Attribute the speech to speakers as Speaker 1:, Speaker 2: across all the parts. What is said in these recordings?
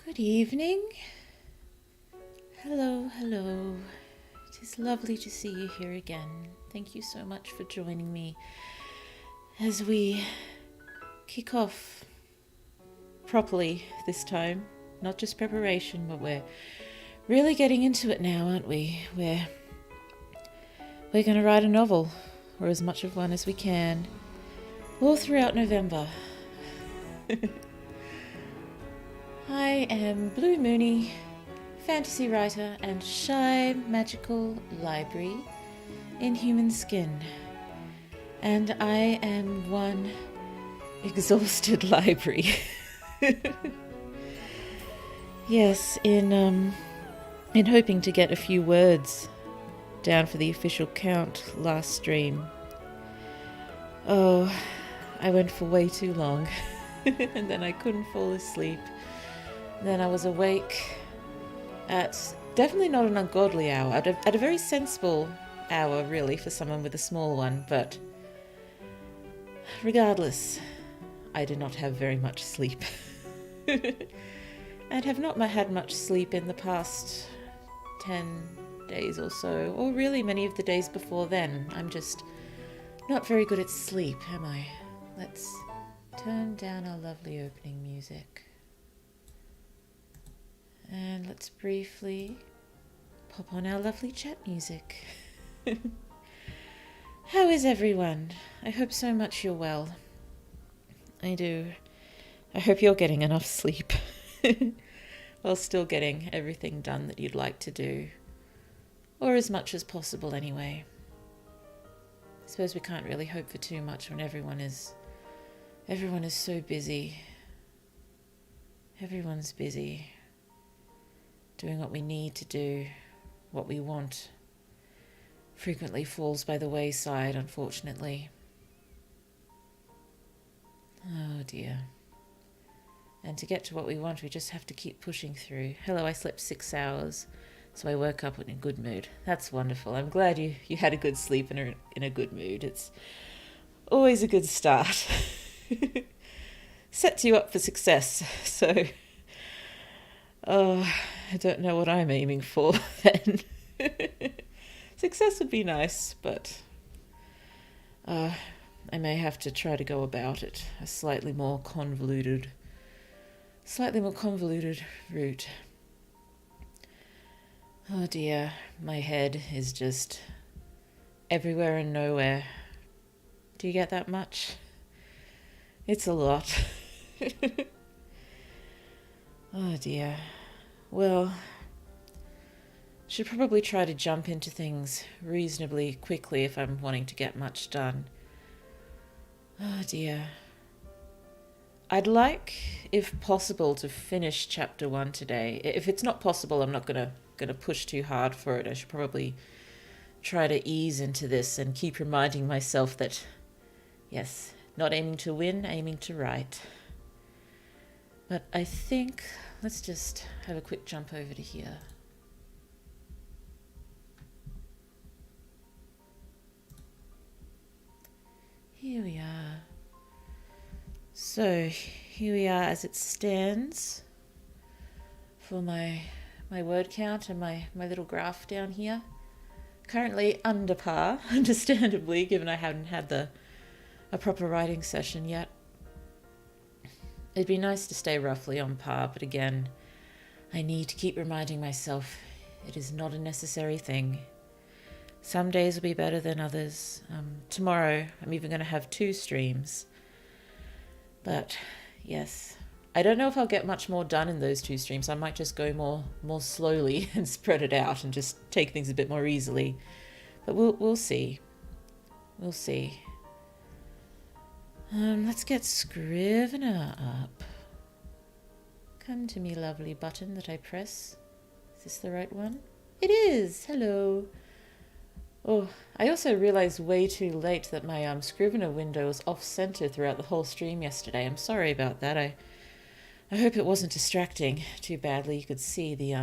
Speaker 1: Good evening. Hello, hello. It is lovely to see you here again. Thank you so much for joining me as we kick off properly this time. Not just preparation, but we're really getting into it now, aren't we? We're going to write a novel, or as much of one as we can, all throughout November. I am Blue Moony, fantasy writer and shy magical library in human skin. And I am one exhausted library. Yes, in hoping to get a few words down for the official count last stream. Oh, I went for way too long. And then I couldn't fall asleep. Then I was awake at definitely not an ungodly hour, at a very sensible hour really for someone with a small one, but regardless, I did not have very much sleep. And have not had much sleep in the past 10 days or so, or really many of the days before then. I'm just not very good at sleep, am I? Let's turn down our lovely opening music. And let's briefly pop on our lovely chat music. How is everyone? I hope so much you're well. I do. I hope you're getting enough sleep. While still getting everything done that you'd like to do. Or as much as possible anyway. I suppose we can't really hope for too much when everyone is so busy. Everyone's busy. Doing what we need to do, what we want, frequently falls by the wayside, unfortunately. Oh dear. And to get to what we want, we just have to keep pushing through. Hello, I slept 6 hours, so I woke up in a good mood. That's wonderful. I'm glad you had a good sleep and are in a good mood. It's always a good start. Sets you up for success, so... Oh, I don't know what I'm aiming for then. Success would be nice, but I may have to try to go about it a slightly more convoluted route. Oh dear, my head is just everywhere and nowhere. Do you get that much? It's a lot. Oh dear. Well, should probably try to jump into things reasonably quickly if I'm wanting to get much done. Oh dear. I'd like, if possible, to finish chapter 1 today. If it's not possible, I'm not gonna push too hard for it. I should probably try to ease into this and keep reminding myself that, yes, not aiming to win, aiming to write. But I think, let's just have a quick jump over to here. Here we are. So, here we are as it stands for my word count and my little graph down here. Currently under par, understandably, given I haven't had a proper writing session yet. It'd be nice to stay roughly on par, but again, I need to keep reminding myself it is not a necessary thing. Some days will be better than others. Tomorrow, I'm even going to have 2 streams. But, yes, I don't know if I'll get much more done in those 2 streams. I might just go more slowly and spread it out and just take things a bit more easily. But we'll see. We'll see. Let's get Scrivener up. Come to me, lovely button that I press. Is this the right one? It is! Hello! Oh, I also realized way too late that my Scrivener window was off-center throughout the whole stream yesterday. I'm sorry about that. I hope it wasn't distracting too badly. You could see the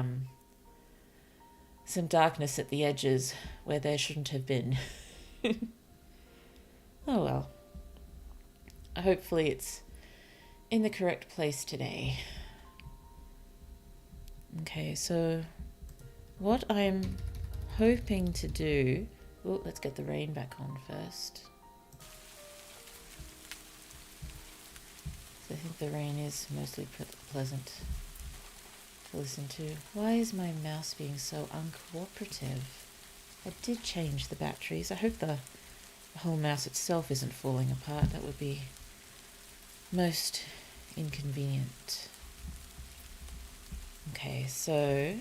Speaker 1: some darkness at the edges where there shouldn't have been. Oh well. Hopefully it's in the correct place today. Okay, so what I'm hoping to do... Oh, let's get the rain back on first. So I think the rain is mostly pleasant to listen to. Why is my mouse being so uncooperative? I did change the batteries. I hope the whole mouse itself isn't falling apart. That would be most inconvenient. Okay, so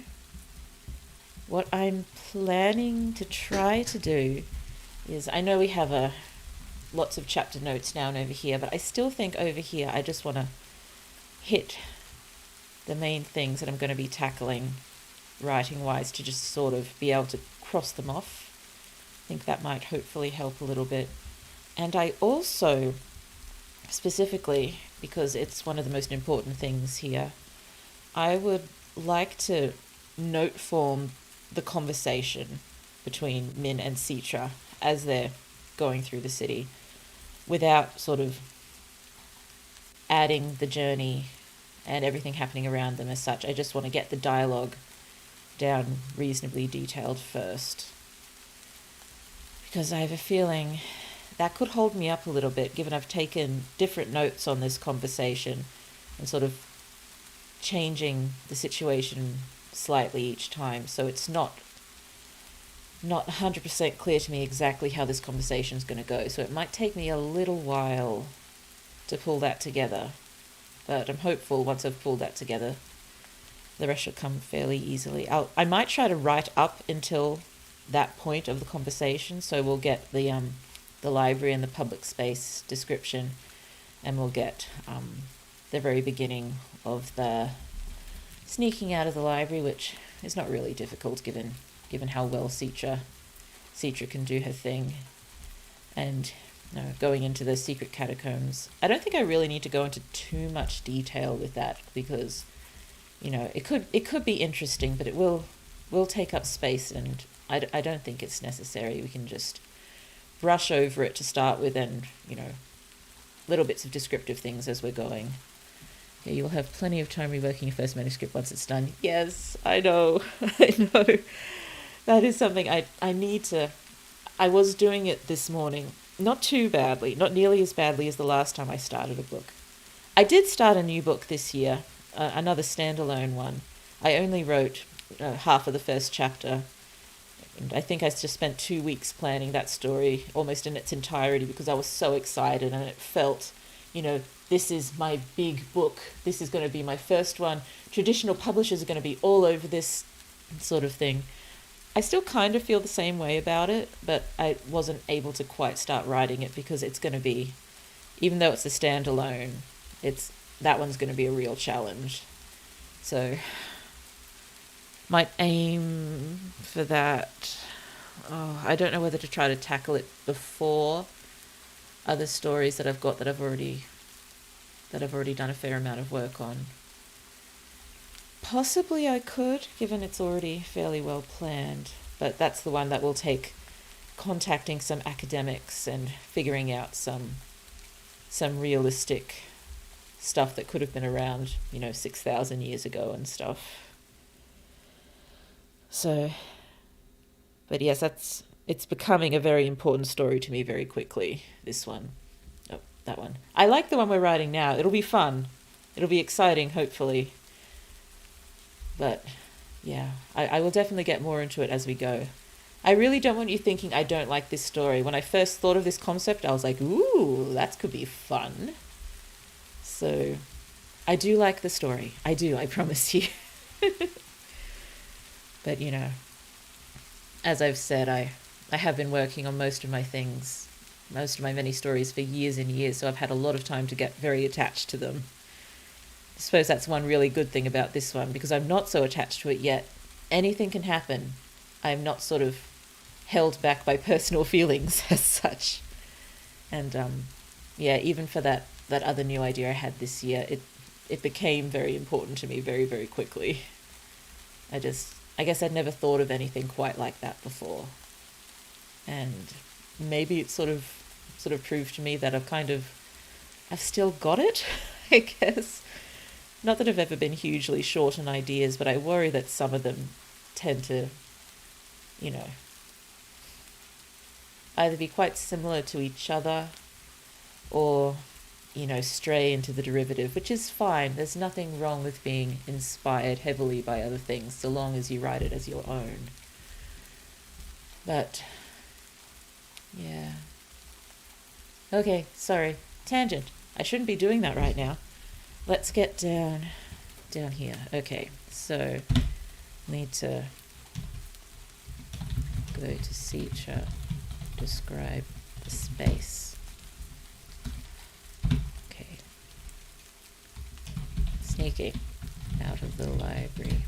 Speaker 1: what I'm planning to try to do is, I know we have lots of chapter notes down over here, but I still think over here I just want to hit the main things that I'm going to be tackling writing-wise to just sort of be able to cross them off. I think that might hopefully help a little bit. And I also, specifically, because it's one of the most important things here, I would like to note form the conversation between Min and Citra as they're going through the city without sort of adding the journey and everything happening around them as such. I just want to get the dialogue down reasonably detailed first, because I have a feeling that could hold me up a little bit, given I've taken different notes on this conversation and sort of changing the situation slightly each time, so it's not 100% clear to me exactly how this conversation is going to go. So it might take me a little while to pull that together, but I'm hopeful once I've pulled that together, the rest should come fairly easily. I might try to write up until that point of the conversation, so we'll get the library and the public space description, and we'll get the very beginning of the sneaking out of the library, which is not really difficult given how well Citra can do her thing, and going into the secret catacombs. I don't think I really need to go into too much detail with that, because it could be interesting, but it will take up space, and I don't think it's necessary. We can just brush over it to start with, and little bits of descriptive things as we're going. Yeah, you'll have plenty of time reworking your first manuscript once it's done. Yes, I know. I know. That is something I need to... I was doing it this morning. Not too badly. Not nearly as badly as the last time I started a book. I did start a new book this year. Another standalone one. I only wrote half of the first chapter. And I think I just spent 2 weeks planning that story almost in its entirety, because I was so excited, and it felt, this is my big book. This is going to be my first one. Traditional publishers are going to be all over this sort of thing. I still kind of feel the same way about it, but I wasn't able to quite start writing it because it's going to be, even though it's a standalone, that one's going to be a real challenge. So might aim for that. I don't know whether to try to tackle it before other stories that I've got that I've already done a fair amount of work on. Possibly I could, given it's already fairly well planned, but that's the one that will take contacting some academics and figuring out some realistic stuff that could have been around, 6,000 years ago and stuff. So, but yes, it's becoming a very important story to me very quickly, this one. Oh, that one. I like the one we're writing now. It'll be fun. It'll be exciting, hopefully. But yeah, I will definitely get more into it as we go. I really don't want you thinking I don't like this story. When I first thought of this concept, I was like, ooh, that could be fun. So I do like the story. I do, I promise you. But, as I've said, I have been working on most of my many stories for years and years, so I've had a lot of time to get very attached to them. I suppose that's one really good thing about this one, because I'm not so attached to it yet. Anything can happen. I'm not sort of held back by personal feelings as such. And even for that other new idea I had this year, it became very important to me very, very quickly. I guess I'd never thought of anything quite like that before. And maybe it sort of proved to me that I've still got it, I guess. Not that I've ever been hugely short on ideas, but I worry that some of them tend to, you know, either be quite similar to each other or, you know, stray into the derivative, which is fine. There's nothing wrong with being inspired heavily by other things, so long as you write it as your own. But, yeah. Okay, sorry. Tangent. I shouldn't be doing that right now. Let's get down here. Okay, so need to go to Citra, describe the space. Okay. Sneaky. Out of the library.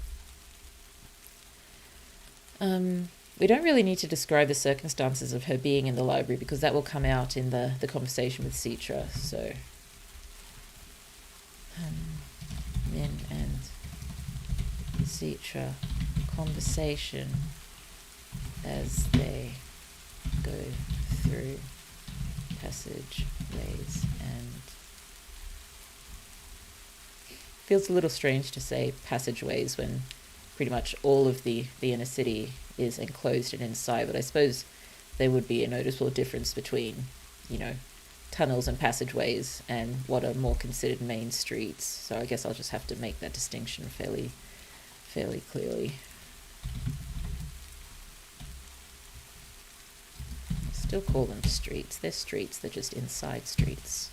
Speaker 1: We don't really need to describe the circumstances of her being in the library because that will come out in the conversation with Citra. So, Min and Citra conversation as they go through passageways, and feels a little strange to say passageways when pretty much all of the inner city is enclosed and inside, but I suppose there would be a noticeable difference between, you know, tunnels and passageways and what are more considered main streets. So I guess I'll just have to make that distinction fairly clearly. Still call them streets. They're streets, they're just inside streets.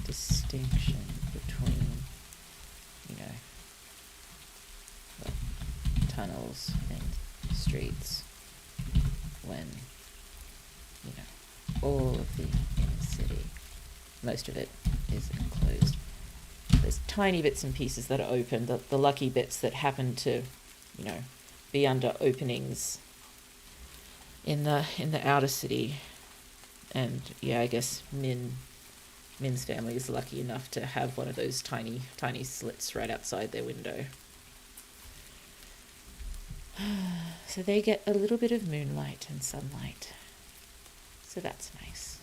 Speaker 1: Distinction between, you know, well, tunnels and streets when, you know, all of the inner city, most of it is enclosed. There's tiny bits and pieces that are open, the lucky bits that happen to, you know, be under openings in the outer city. And yeah, I guess Min's family is lucky enough to have one of those tiny slits right outside their window. So they get a little bit of moonlight and sunlight. So that's nice.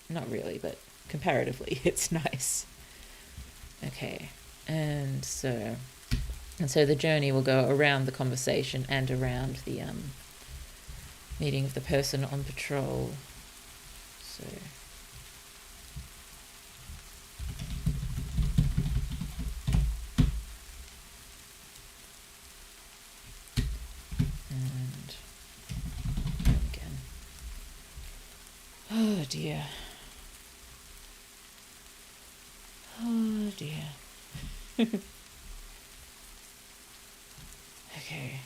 Speaker 1: Not really, but comparatively it's nice. Okay, and so the journey will go around the conversation and around the meeting of the person on patrol. So oh dear. Oh dear. Okay.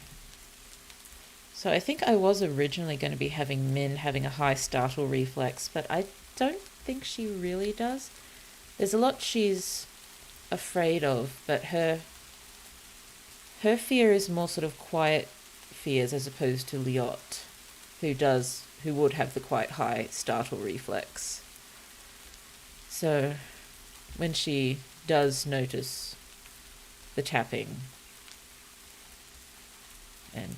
Speaker 1: So I think I was originally going to be having Min having a high startle reflex, but I don't think she really does. There's a lot she's afraid of, but her fear is more sort of quiet fears as opposed to Liot, who would have the quite high startle reflex. So when she does notice the tapping and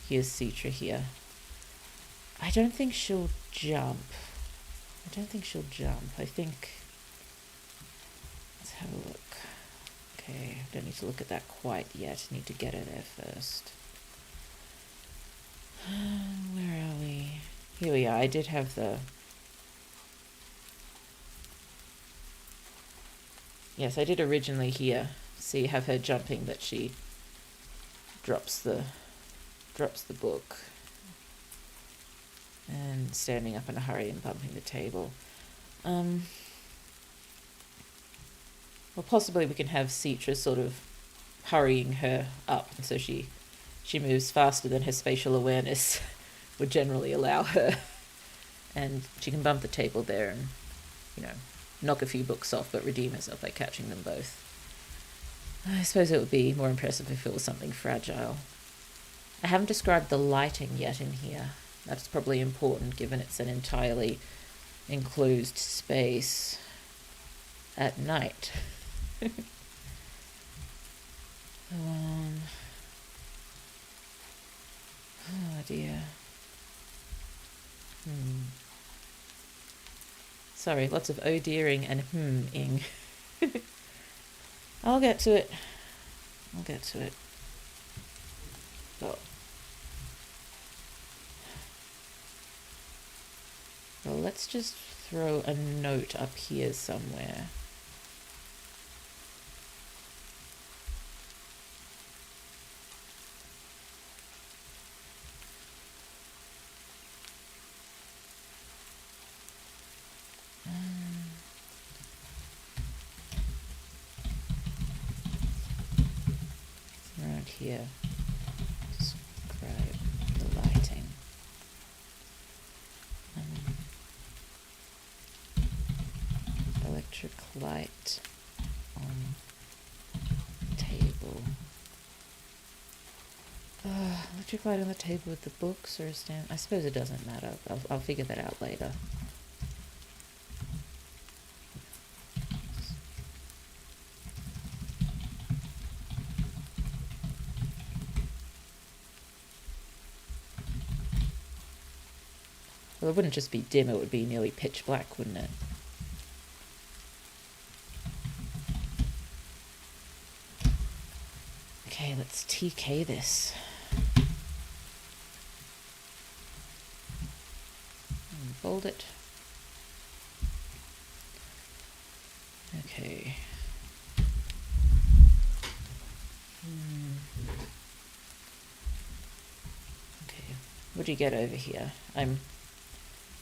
Speaker 1: here's Citra here, I don't think she'll jump. I think, let's have a look. Okay, don't need to look at that quite yet. Need to get her there first. Where are we? Here we are. I did have the... Yes, I did originally here have her jumping, but she drops the book and standing up in a hurry and bumping the table. Well, possibly we can have Citra sort of hurrying her up, and so she moves faster than her spatial awareness would generally allow her, and she can bump the table there and, you know, knock a few books off, but redeem herself by catching them both. I suppose it would be more impressive if it was something fragile. I haven't described the lighting yet in here. That's probably important, given it's an entirely enclosed space at night. Oh dear. Sorry, lots of oh dearing and ing. I'll get to it. Oh. Well, let's just throw a note up here somewhere. Around here. Describe the lighting. Electric light on table. Electric light on the table with the books or a stand. I suppose it doesn't matter. I'll figure that out later. Well, it wouldn't just be dim, it would be nearly pitch black, wouldn't it? Okay, let's TK this. And bold it. Okay. Okay, what do you get over here?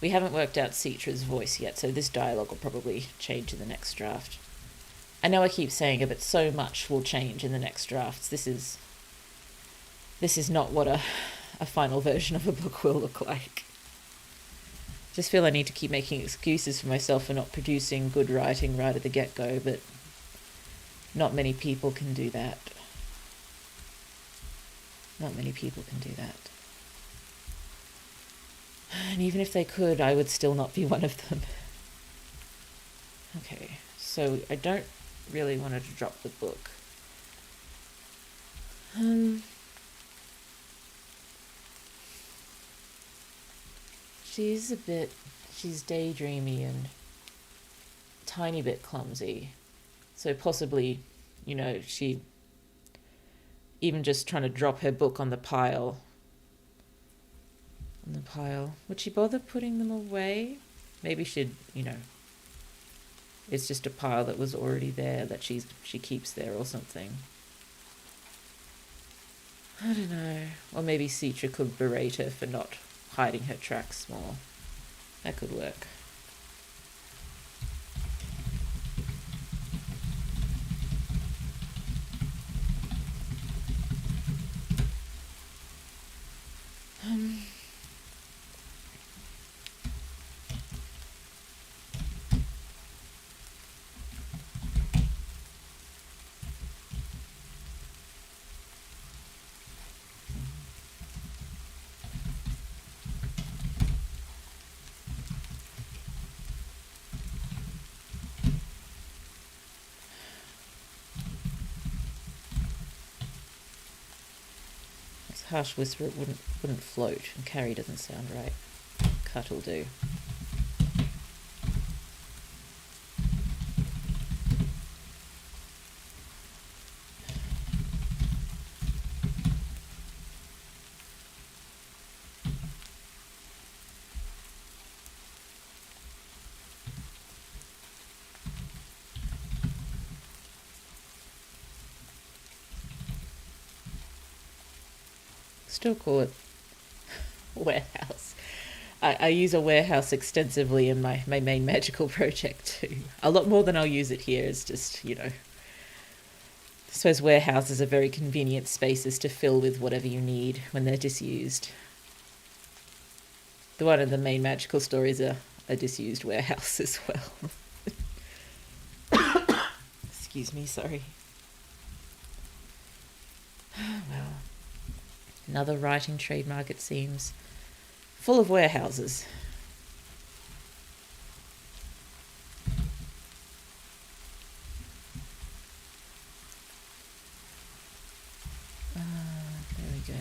Speaker 1: We haven't worked out Citra's voice yet, so this dialogue will probably change in the next draft. I know I keep saying it, but so much will change in the next drafts. This is not what a final version of a book will look like. Just feel I need to keep making excuses for myself for not producing good writing right at the get-go, but not many people can do that. Not many people can do that. And even if they could, I would still not be one of them. Okay, so I don't really want her to drop the book. She's daydreamy and a tiny bit clumsy. So possibly, she even just trying to drop her book on the pile. Would she bother putting them away? Maybe she'd, it's just a pile that was already there that she keeps there or something. I don't know. Or maybe Citra could berate her for not hiding her tracks more. That could work. Harsh whisper, it wouldn't float, and carry doesn't sound right. Cut'll do. Still call it warehouse. I use a warehouse extensively in my main magical project too. A lot more than I'll use it here. It's just, I suppose warehouses are very convenient spaces to fill with whatever you need when they're disused. The one in the main magical story is a disused warehouse as well. Excuse me, sorry. Well, another writing trademark, it seems. Full of warehouses. we go.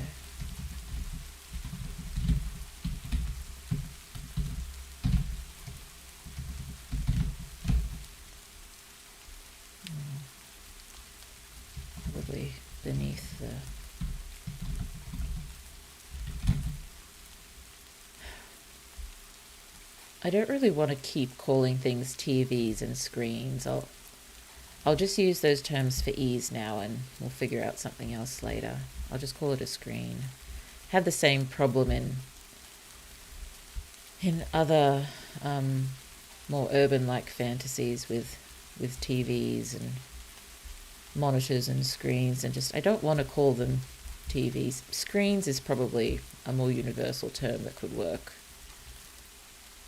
Speaker 1: Probably beneath the... I don't really want to keep calling things TVs and screens. I'll just use those terms for ease now, and we'll figure out something else later. I'll just call it a screen. Had the same problem in other more urban-like fantasies with TVs and monitors and screens, and just I don't want to call them TVs. Screens is probably a more universal term that could work.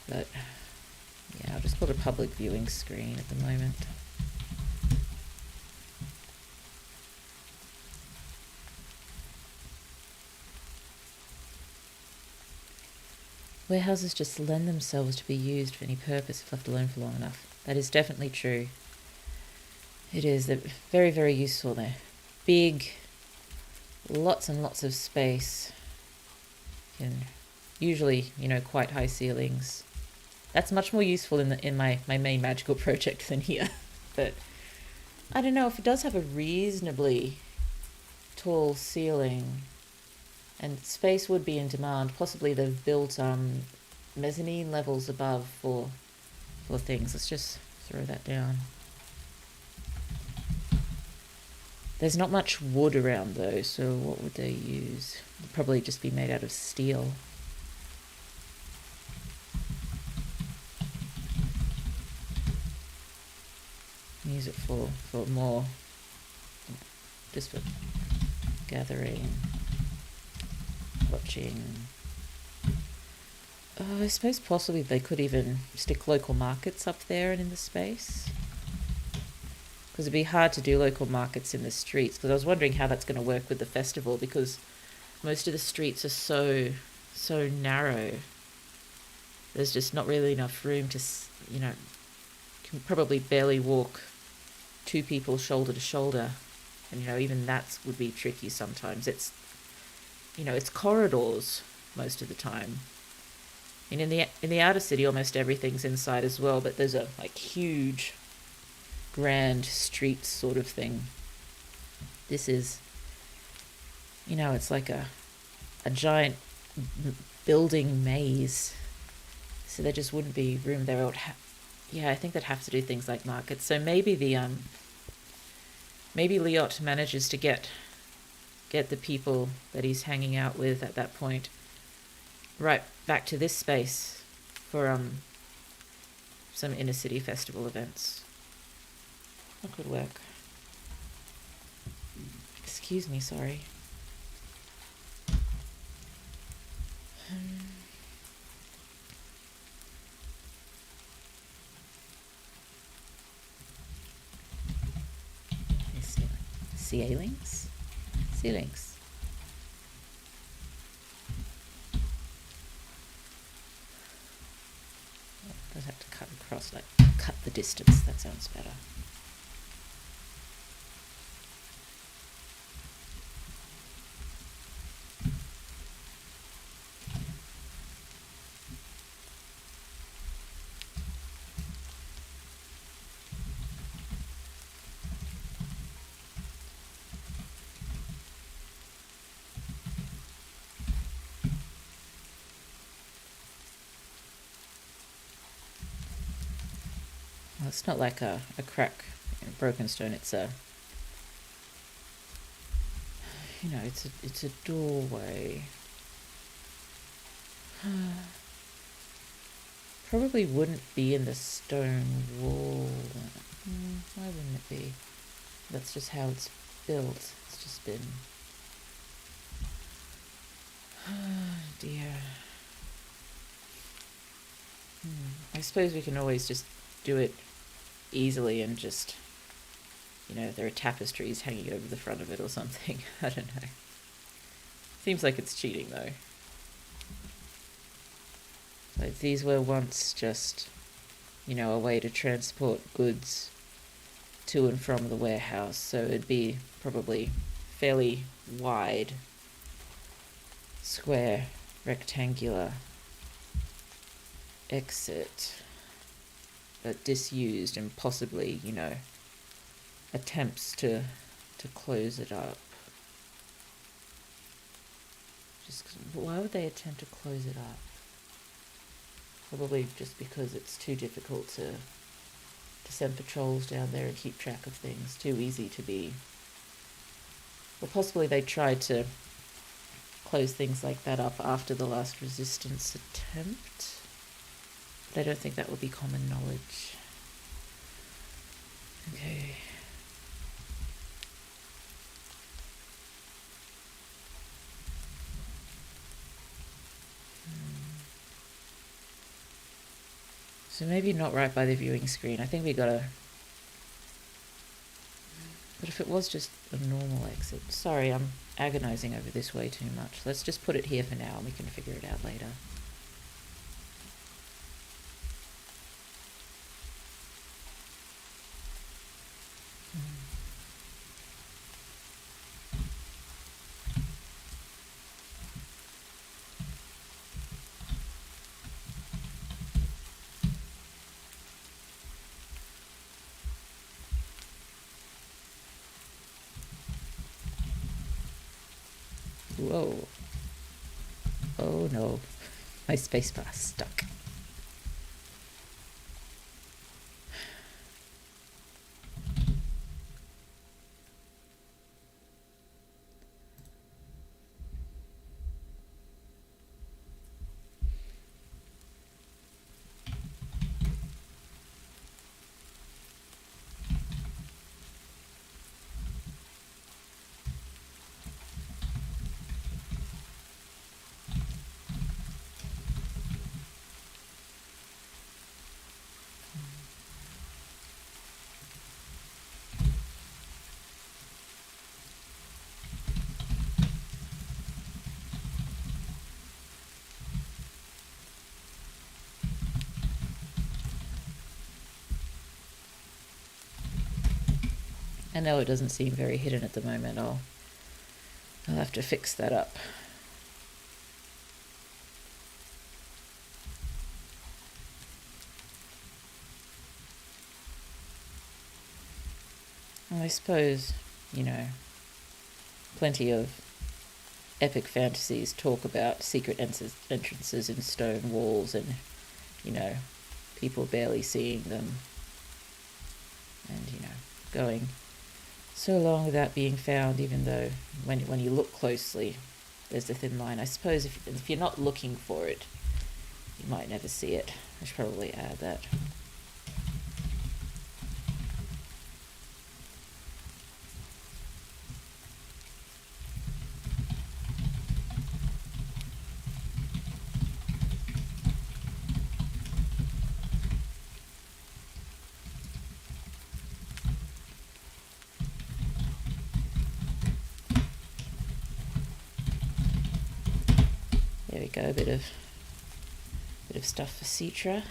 Speaker 1: But yeah, I'll just call it a public viewing screen at the moment. Warehouses just lend themselves to be used for any purpose if left alone for long enough. That is definitely true. It is. They're very, very useful. They're big, lots and lots of space, and usually, quite high ceilings. That's much more useful in my main magical project than here. But I don't know, if it does have a reasonably tall ceiling, and space would be in demand. Possibly they've built mezzanine levels above for things. Let's just throw that down. There's not much wood around though, so what would they use? It'd probably just be made out of steel. Use it for more, just for gathering, watching. I suppose possibly they could even stick local markets up there and in the space, because it'd be hard to do local markets in the streets, because I was wondering how that's going to work with the festival, because most of the streets are so narrow. There's just not really enough room to, can probably barely walk two people shoulder to shoulder, and even that would be tricky sometimes. It's corridors most of the time, and in the outer city almost everything's inside as well, but there's a huge grand street sort of thing. This is, it's like a giant building maze, so there just wouldn't be room there. I think they'd have to do things like markets. So maybe maybe Liot manages to get the people that he's hanging out with at that point right back to this space for some inner city festival events. That could work. Excuse me, sorry. Ceilings? Ceilings. I'd have to cut across, cut the distance. That sounds better. Well, it's not like a crack in a broken stone. It's it's a doorway. Probably wouldn't be in the stone wall. Why wouldn't it be? That's just how it's built. It's just been... Oh dear. I suppose we can always just do it easily and just, there are tapestries hanging over the front of it or something. I don't know. Seems like it's cheating though. Like these were once just, a way to transport goods to and from the warehouse, so it'd be probably fairly wide square rectangular exit, but disused and possibly, attempts to close it up. Why would they attempt to close it up? Probably just because it's too difficult to send patrols down there and keep track of things. Too easy to be... Or possibly they tried to close things like that up after the last resistance attempt. But I don't think that would be common knowledge. Okay. So maybe not right by the viewing screen. I think we gotta... But if it was just a normal exit... Sorry, I'm agonizing over this way too much. Let's just put it here for now and we can figure it out later. Whoa. Oh no. My spacebar's stuck. I know it doesn't seem very hidden at the moment. I'll have to fix that up. Well, I suppose, plenty of epic fantasies talk about secret entrances in stone walls and, people barely seeing them and, going so long without being found, even though when you look closely, there's a thin line. I suppose if you're not looking for it, you might never see it. I should probably add that. There we go, a bit of stuff for Citra.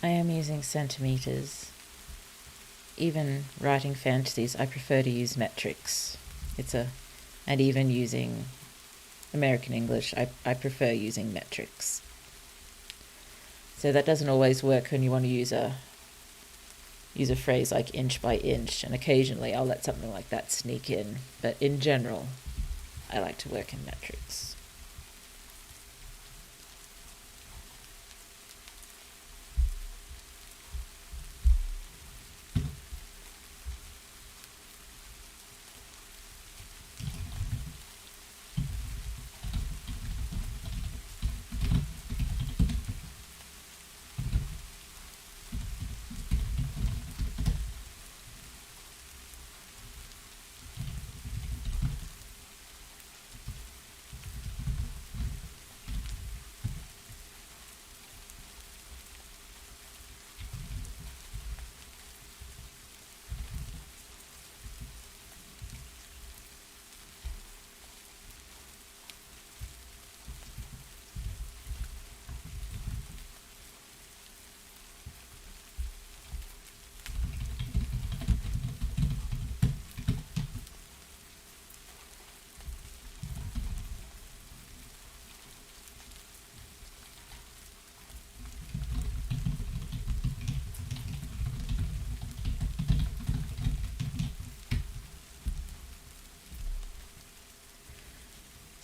Speaker 1: I am using centimeters. Even writing fantasies, I prefer to use metrics. And even using American English, I prefer using metrics. So that doesn't always work when you want to use a phrase like inch by inch, and occasionally I'll let something like that sneak in. But in general, I like to work in metrics.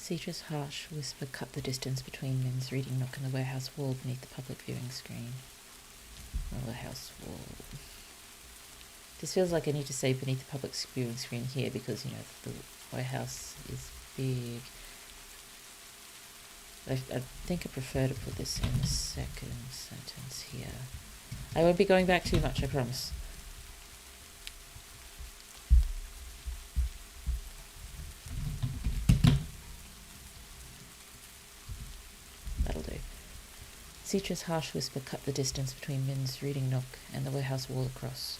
Speaker 1: Cetra's harsh whisper cut the distance between Min's reading nook and the warehouse wall beneath the public viewing screen. The warehouse wall. This feels like I need to say beneath the public viewing screen here because, the warehouse is big. I think I prefer to put this in the second sentence here. I won't be going back too much, I promise. That'll do. Cetra's harsh whisper cut the distance between Min's reading nook and the warehouse wall across.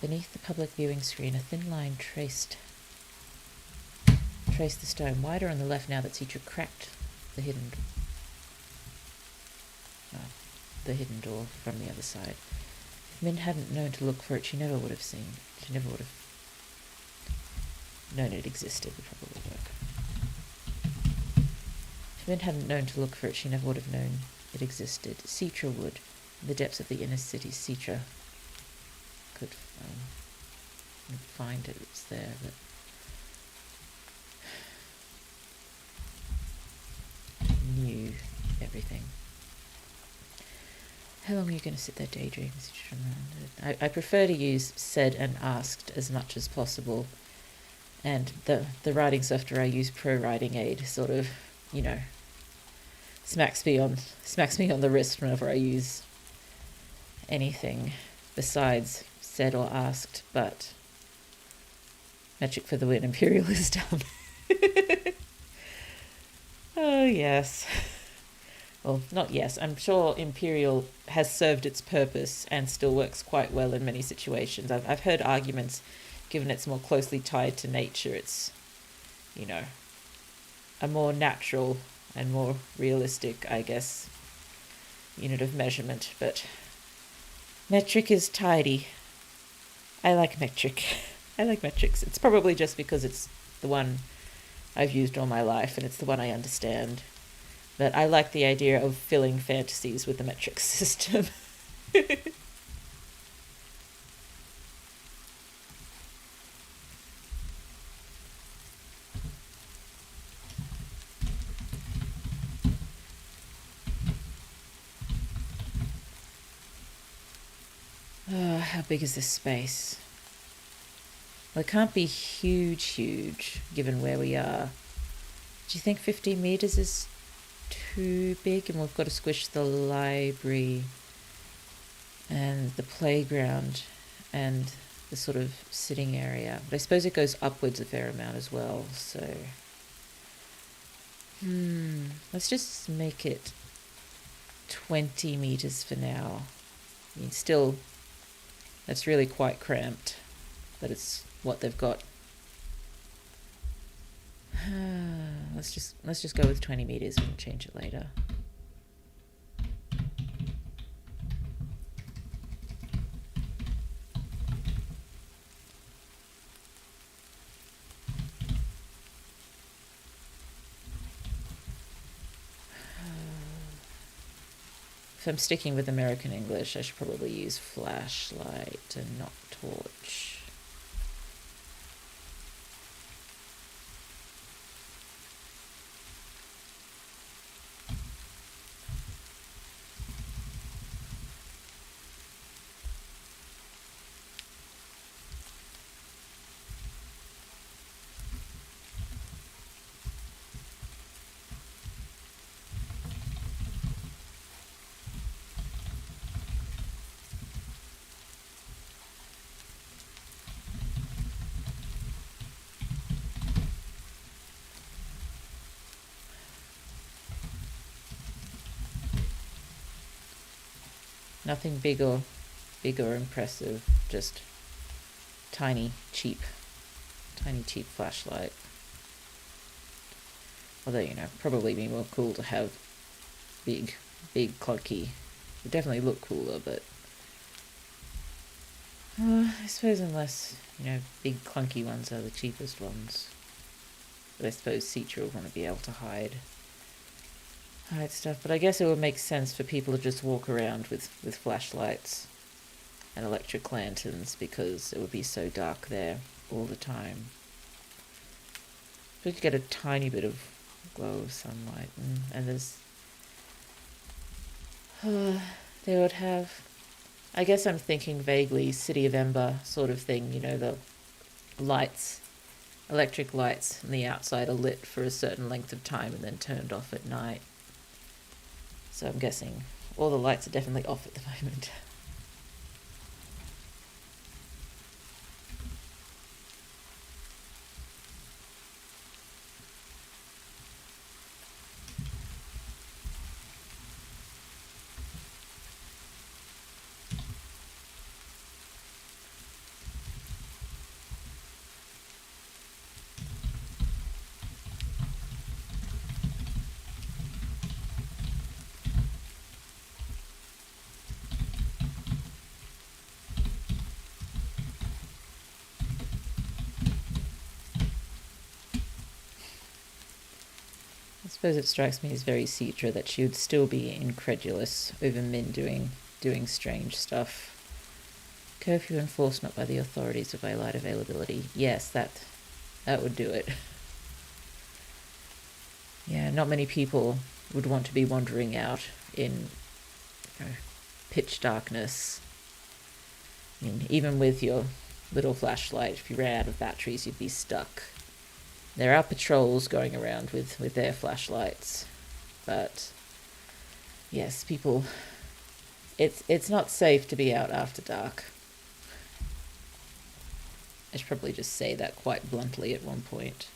Speaker 1: Beneath the public viewing screen, a thin line traced the stone, wider on the left now that Cetra cracked the hidden door from the other side. If Min hadn't known to look for it, she never would have known it existed. Would probably work. If Min hadn't known to look for it, she never would have known it existed. Cetra would. In the depths of the inner city, Cetra could find it. It's there, but knew everything. How long are you going to sit there daydreaming? I prefer to use said and asked as much as possible, and the writing software I use, Pro Writing Aid, sort of, smacks me on the wrist whenever I use anything besides said or asked. But Magic for the win, Imperial is done. Oh yes. Well, not yes. I'm sure Imperial has served its purpose and still works quite well in many situations. I've heard arguments, given it's more closely tied to nature, it's, a more natural and more realistic, I guess, unit of measurement. But metric is tidy. I like metric. I like metrics. It's probably just because it's the one I've used all my life and it's the one I understand. But I like the idea of filling fantasies with the metric system. Oh, how big is this space? Well, it can't be huge, given where we are. Do you think 50 meters is too big? And we've got to squish the library and the playground and the sort of sitting area. But I suppose it goes upwards a fair amount as well, so... let's just make it 20 meters for now. I mean, still, that's really quite cramped, but it's what they've got. Let's just go with 20 meters. We can change it later. if I'm sticking with American English, I should probably use flashlight and not torch. Nothing big or impressive, just tiny cheap flashlight. Although, you know, probably be more cool to have big clunky. It would definitely look cooler, but I suppose unless, you know, big clunky ones are the cheapest ones. But I suppose Citra will want to be able to hide stuff. But I guess it would make sense for people to just walk around with flashlights and electric lanterns, because it would be so dark there all the time. So you could get a tiny bit of glow of sunlight, and there's they would have, I guess I'm thinking vaguely City of Ember sort of thing, you know, the lights, electric lights on the outside are lit for a certain length of time and then turned off at night. So I'm guessing all the lights are definitely off at the moment. I suppose it strikes me as very Citra that she would still be incredulous over men doing strange stuff. Curfew enforced not by the authorities of light availability. Yes, that would do it. Yeah, not many people would want to be wandering out in, you know, pitch darkness. I mean, even with your little flashlight, if you ran out of batteries, you'd be stuck. There are patrols going around with their flashlights, but yes, people, it's not safe to be out after dark. I should probably just say that quite bluntly at one point.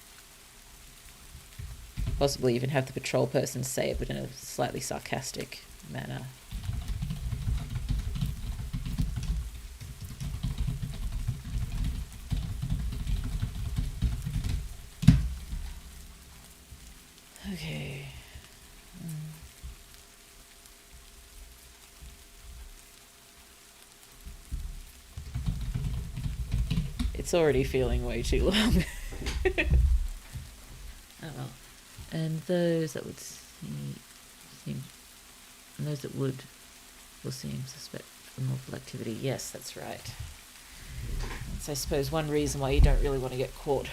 Speaker 1: Possibly even have the patrol person say it, but in a slightly sarcastic manner. Okay. It's already feeling way too long. Oh well. And those that would seem, and those that will seem suspect for mortal activity. Yes, that's right. That's, I suppose, one reason why you don't really want to get caught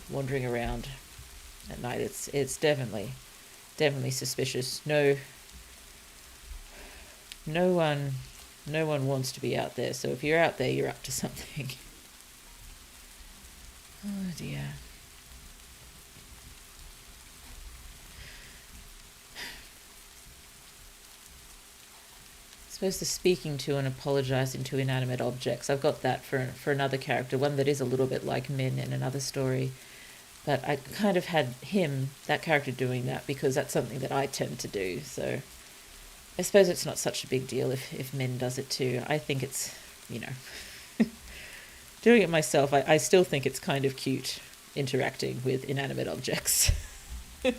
Speaker 1: wandering around at night. It's definitely suspicious. No one wants to be out there. So if you're out there, you're up to something. Oh dear. I suppose the speaking to and apologising to inanimate objects. I've got that for another character, one that is a little bit like Min in another story. But I kind of had that character doing that because that's something that I tend to do. So I suppose it's not such a big deal if Min does it too. I think it's, you know, doing it myself, I still think it's kind of cute interacting with inanimate objects. Okay.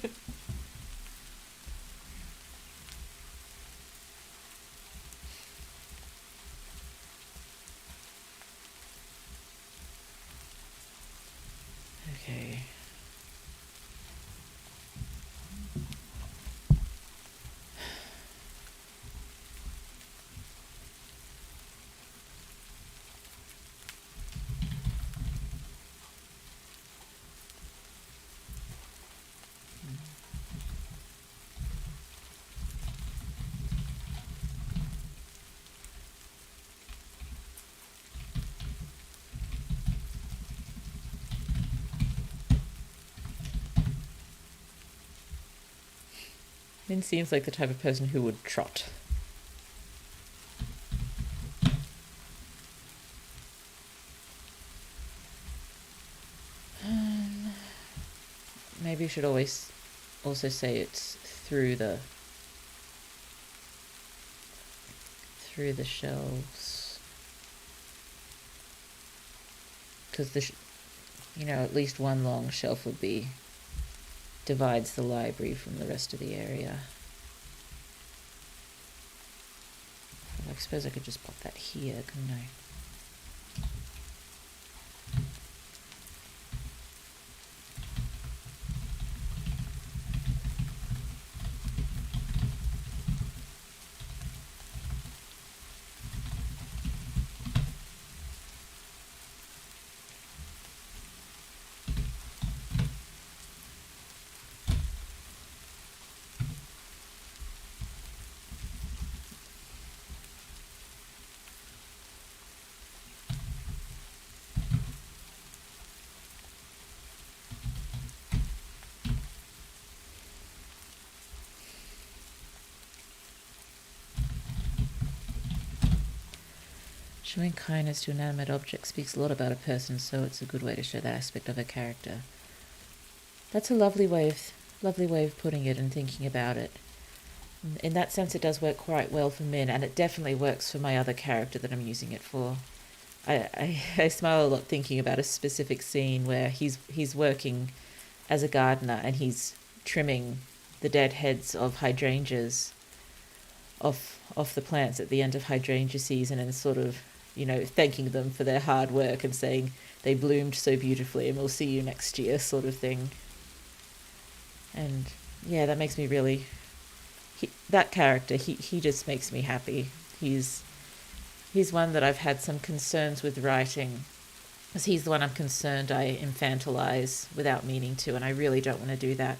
Speaker 1: Min seems like the type of person who would trot. Maybe you should always also say it's through the shelves, because at least one long shelf would be divides the library from the rest of the area. I suppose I could just pop that here, couldn't I? Showing kindness to inanimate objects speaks a lot about a person, so it's a good way to show that aspect of a character. That's a lovely way of putting it and thinking about it. In that sense, it does work quite well for Min, and it definitely works for my other character that I'm using it for. I smile a lot thinking about a specific scene where he's working as a gardener and he's trimming the dead heads of hydrangeas off the plants at the end of hydrangea season, and sort of thanking them for their hard work and saying they bloomed so beautifully and we'll see you next year, sort of thing. And yeah, that makes me really... that character, he just makes me happy. He's one that I've had some concerns with writing, because he's the one I'm concerned I infantilize without meaning to, and I really don't want to do that.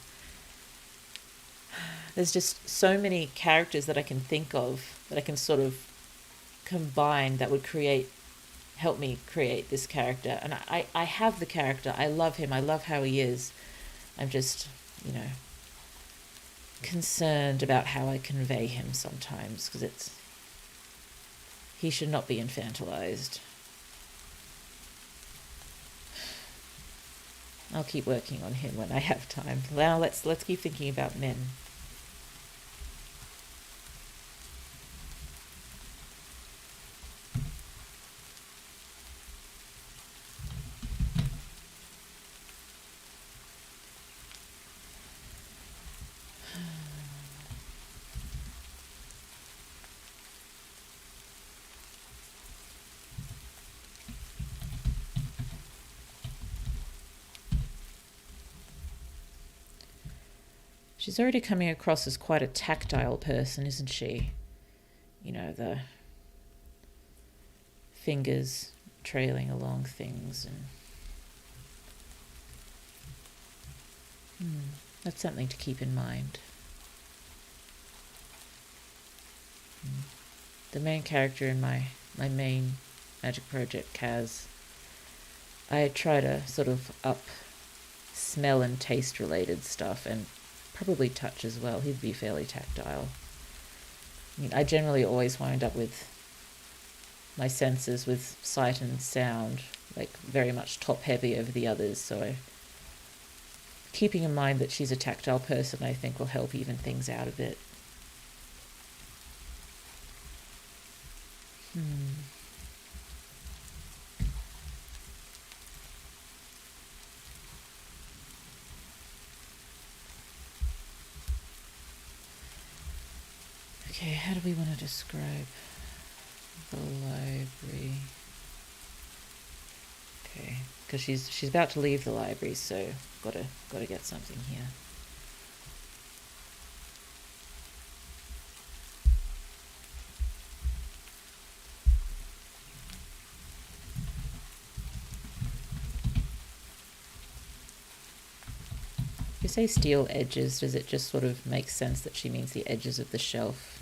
Speaker 1: There's just so many characters that I can think of that I can sort of combine that would help me create this character. And I have the character. I love him. I love how he is. I'm just, concerned about how I convey him sometimes, because he should not be infantilized. I'll keep working on him when I have time. Now let's keep thinking about Min. She's already coming across as quite a tactile person, isn't she? The fingers trailing along things, and that's something to keep in mind. The main character in my main magic project, Kaz, I try to sort of up smell and taste related stuff, and probably touch as well. He'd be fairly tactile. I generally always wind up with my senses with sight and sound, like very much top heavy over the others, so keeping in mind that she's a tactile person, I think, will help even things out a bit. Okay, how do we want to describe the library? Okay, because she's about to leave the library, so gotta get something here. If you say steel edges, does it just sort of make sense that she means the edges of the shelf?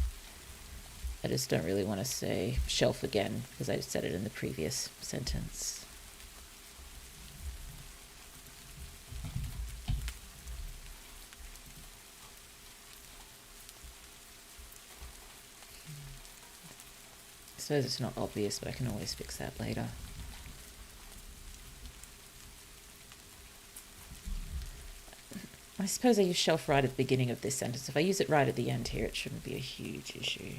Speaker 1: I just don't really want to say shelf again, because I said it in the previous sentence. suppose it's not obvious, but I can always fix that later. I suppose I use shelf right at the beginning of this sentence. If I use it right at the end here, it shouldn't be a huge issue.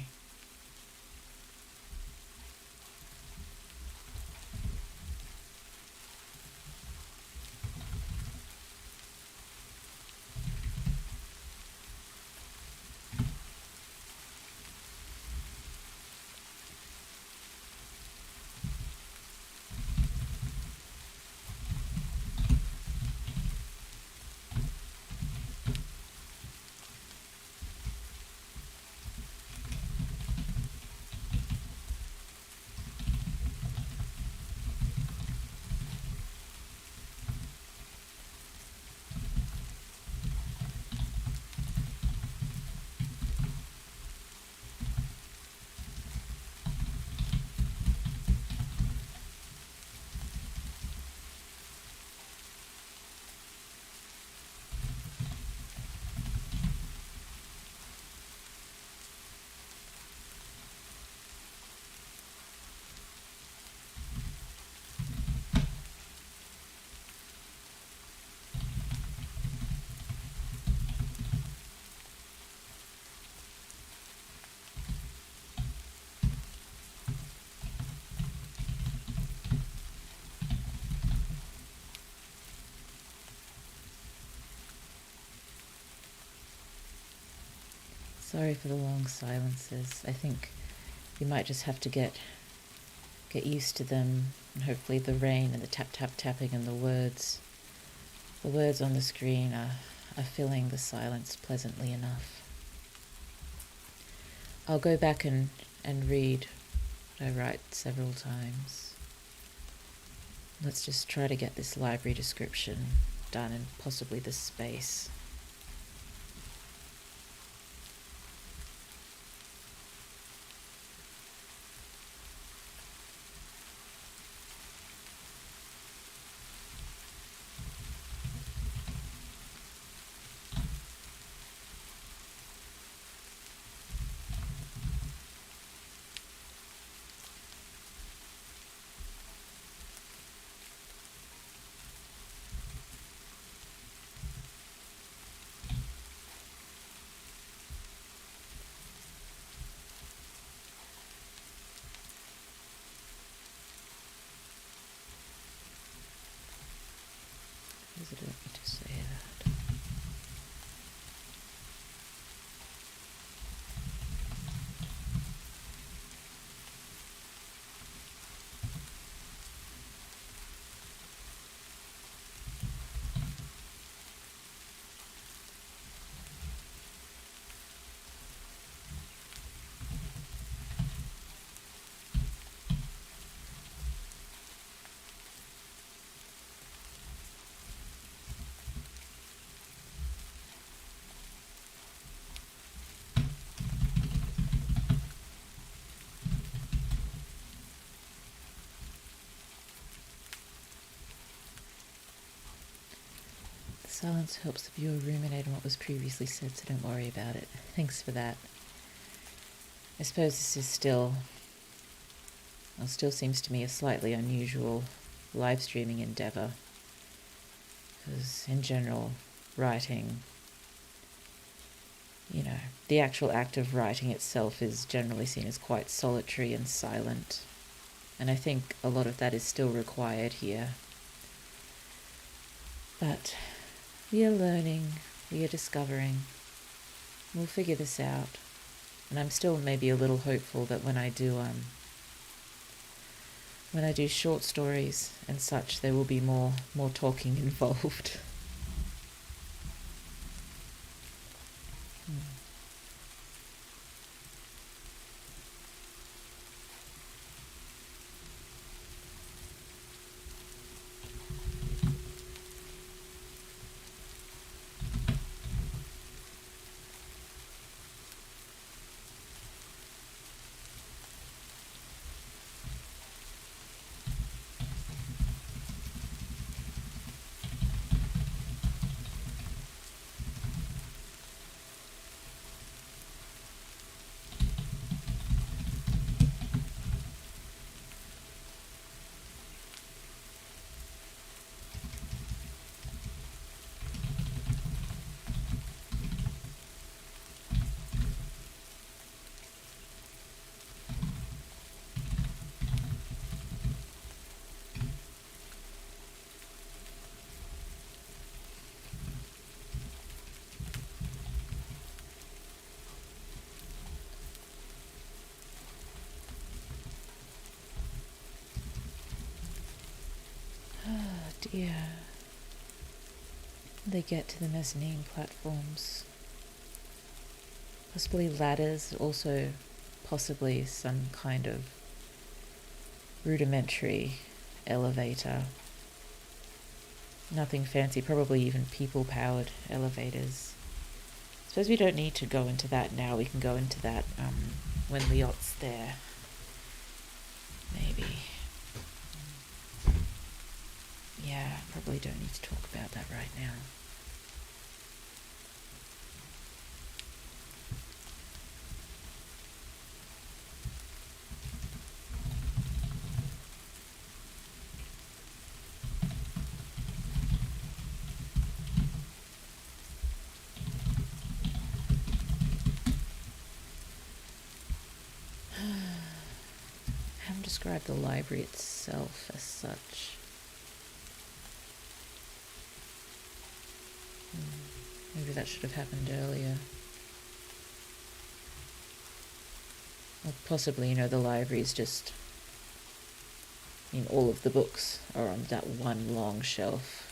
Speaker 1: Sorry for the long silences. I think you might just have to get used to them, and hopefully the rain and the tapping and the words on the screen are filling the silence pleasantly enough. I'll go back and read what I write several times. Let's just try to get this library description done and possibly the space. Does it want me to say that? Silence helps the viewer ruminate on what was previously said, so don't worry about it. Thanks for that. I suppose this is still seems to me a slightly unusual live streaming endeavour, because in general, writing, the actual act of writing itself is generally seen as quite solitary and silent, and I think a lot of that is still required here. But we are learning, we are discovering, we'll figure this out, and I'm still maybe a little hopeful that when I do short stories and such, there will be more talking involved. dear. They get to the mezzanine platforms. Possibly ladders, also possibly some kind of rudimentary elevator. Nothing fancy, probably even people-powered elevators. I suppose we don't need to go into that now. We can go into that when Liot's there. Maybe. Yeah, probably don't need to talk about that right now. I haven't described the library itself as such. Maybe that should have happened earlier. Or possibly, the library is just... all of the books are on that one long shelf.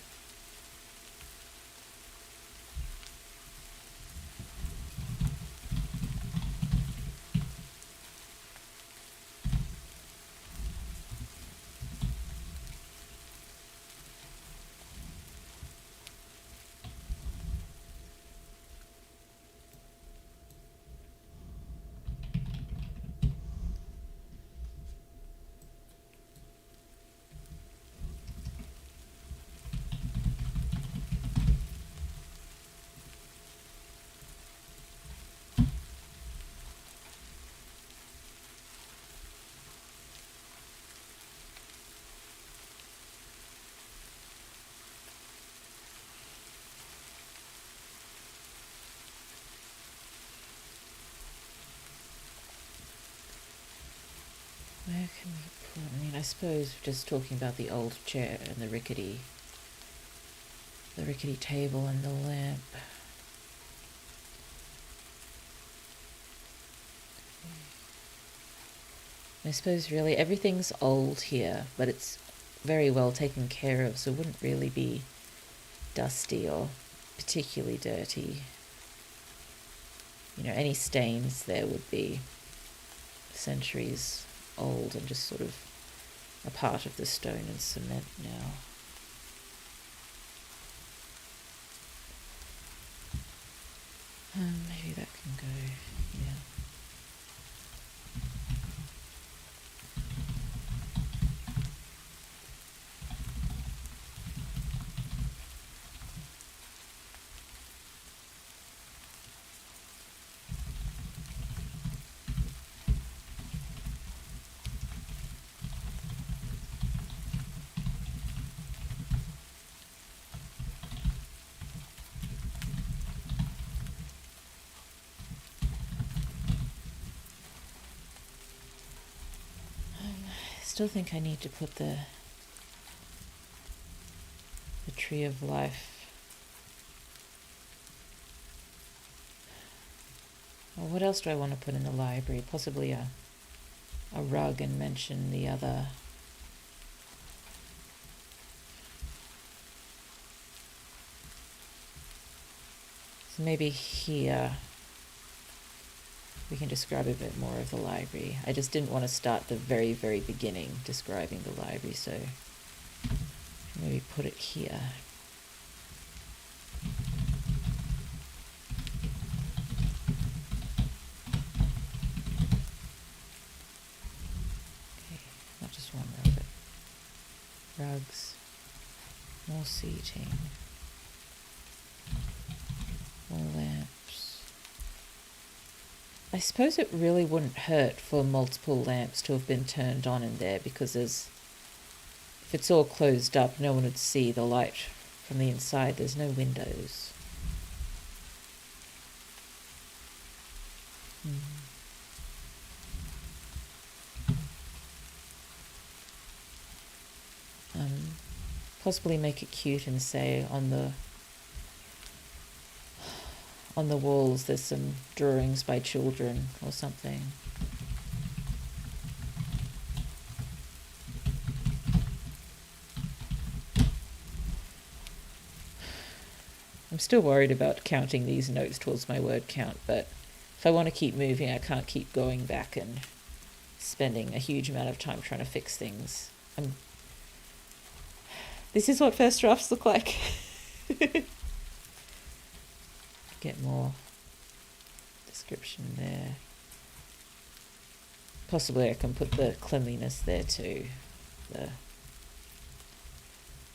Speaker 1: Where can we put... I suppose just talking about the old chair and the rickety table and the lamp. I suppose really everything's old here, but it's very well taken care of, so it wouldn't really be dusty or particularly dirty. Any stains there would be centuries old and just sort of a part of the stone and cement now. Maybe that can go, yeah. I still think I need to put the tree of life. Well, what else do I want to put in the library? Possibly a rug, and mention the other. So maybe here we can describe a bit more of the library. I just didn't want to start the very, very beginning describing the library, so maybe put it here. Okay, not just one rug, but rugs, more seating, more lamps. I suppose it really wouldn't hurt for multiple lamps to have been turned on in there, because if it's all closed up, no one would see the light from the inside. There's no windows. Possibly make it cute and say on the walls there's some drawings by children or something. still worried about counting these notes towards my word count, but if I want to keep moving, I can't keep going back and spending a huge amount of time trying to fix things. This is what first drafts look like. Get more description there. Possibly I can put the cleanliness there too.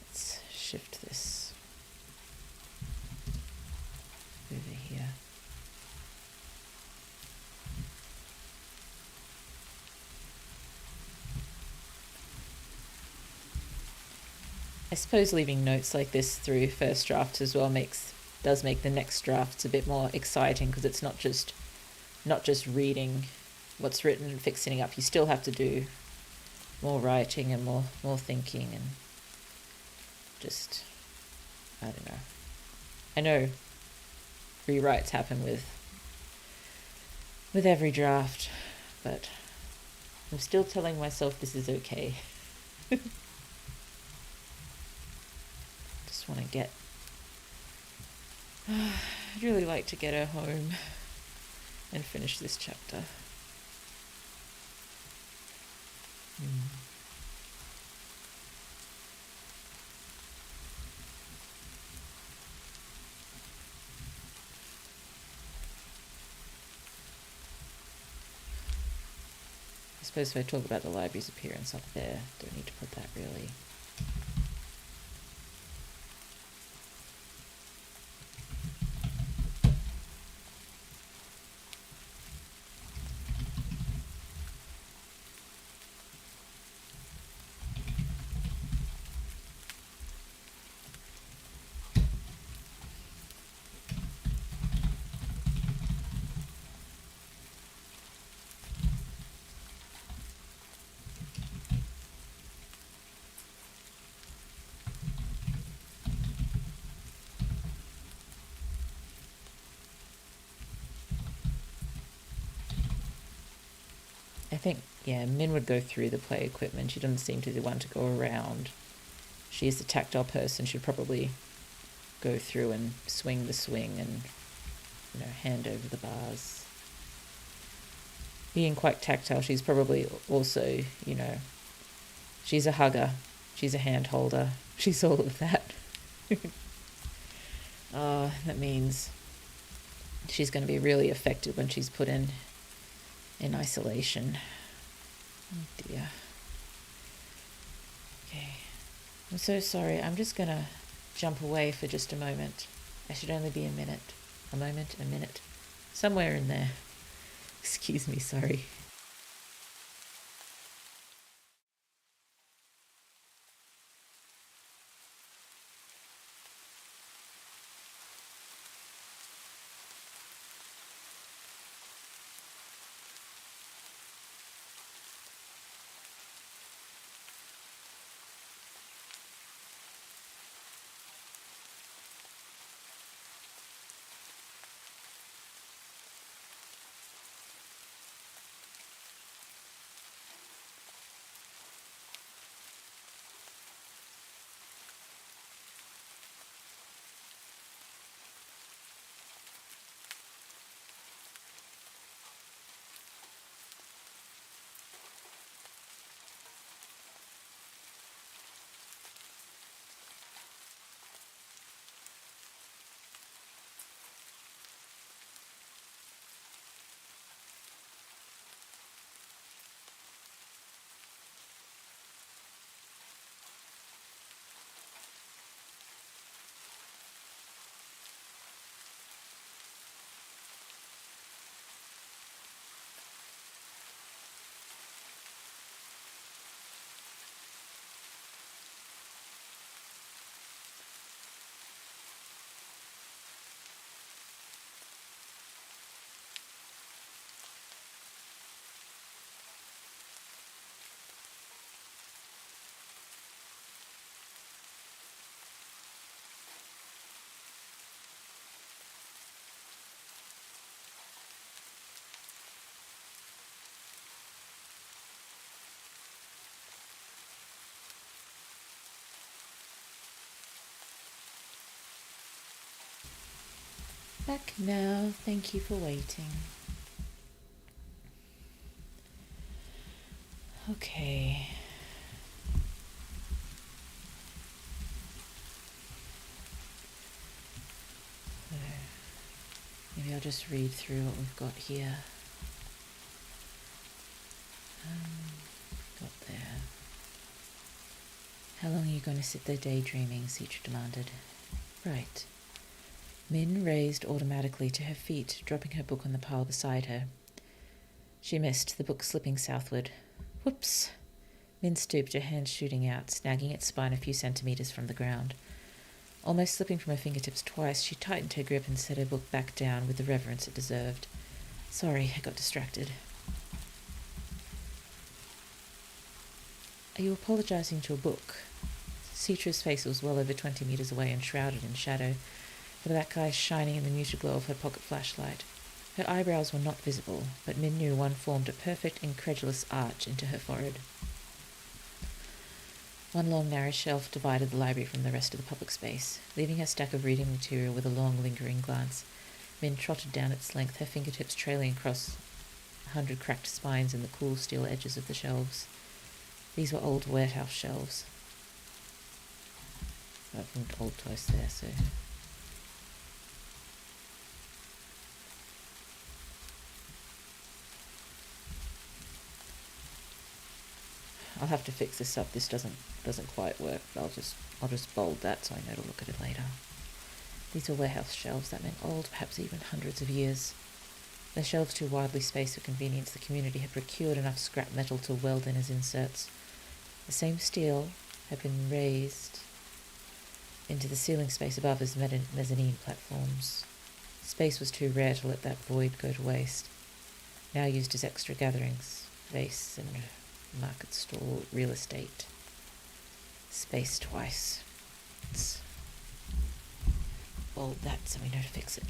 Speaker 1: Let's shift this over here. I suppose leaving notes like this through first drafts as well does make the next drafts a bit more exciting, because it's not just reading what's written and fixing it up. You still have to do more writing and more thinking, and just, I don't know. I know rewrites happen with every draft, but I'm still telling myself this is okay. Just want to get... I'd really like to get her home and finish this chapter. I suppose if I talk about the library's appearance up there, don't need to put that really. I think, yeah, Min would go through the play equipment. She doesn't seem to be the one to go around. She is a tactile person. She'd probably go through and swing the swing and, hand over the bars. Being quite tactile, she's probably also, she's a hugger. She's a hand holder. She's all of that. That means she's going to be really affected when she's put in isolation. Oh dear. Okay. I'm so sorry. I'm just going to jump away for just a moment. I should only be a minute. A moment, a minute. Somewhere in there. Excuse me, sorry. Back now. Thank you for waiting. Okay. So maybe I'll just read through what we've got here. Got there. How long are you going to sit there daydreaming? Citra demanded. Right. Min raised automatically to her feet, dropping her book on the pile beside her. She missed, the book slipping southward. Whoops! Min stooped, her hand shooting out, snagging its spine a few centimetres from the ground. Almost slipping from her fingertips twice, she tightened her grip and set her book back down with the reverence it deserved. Sorry, I got distracted. Are you apologising to a book? Citra's face was well over 20 metres away and shrouded in shadow, her black eyes shining in the muted glow of her pocket flashlight. Her eyebrows were not visible, but Min knew one formed a perfect, incredulous arch into her forehead. One long, narrow shelf divided the library from the rest of the public space. Leaving her stack of reading material with a long, lingering glance, Min trotted down its length, her fingertips trailing across 100 cracked spines in the cool steel edges of the shelves. These were old warehouse shelves. From old toys there, so... I'll have to fix this up. This doesn't quite work, but I'll just bold that so I know to look at it later. These were warehouse shelves. That meant old, perhaps even hundreds of years. Their shelves too widely spaced for convenience, the community had procured enough scrap metal to weld in as inserts. The same steel had been raised into the ceiling space above as mezzanine platforms. Space was too rare to let that void go to waste. Now used as extra gatherings, vase and market stall real estate. Space twice. Let's bold that so we know to fix it.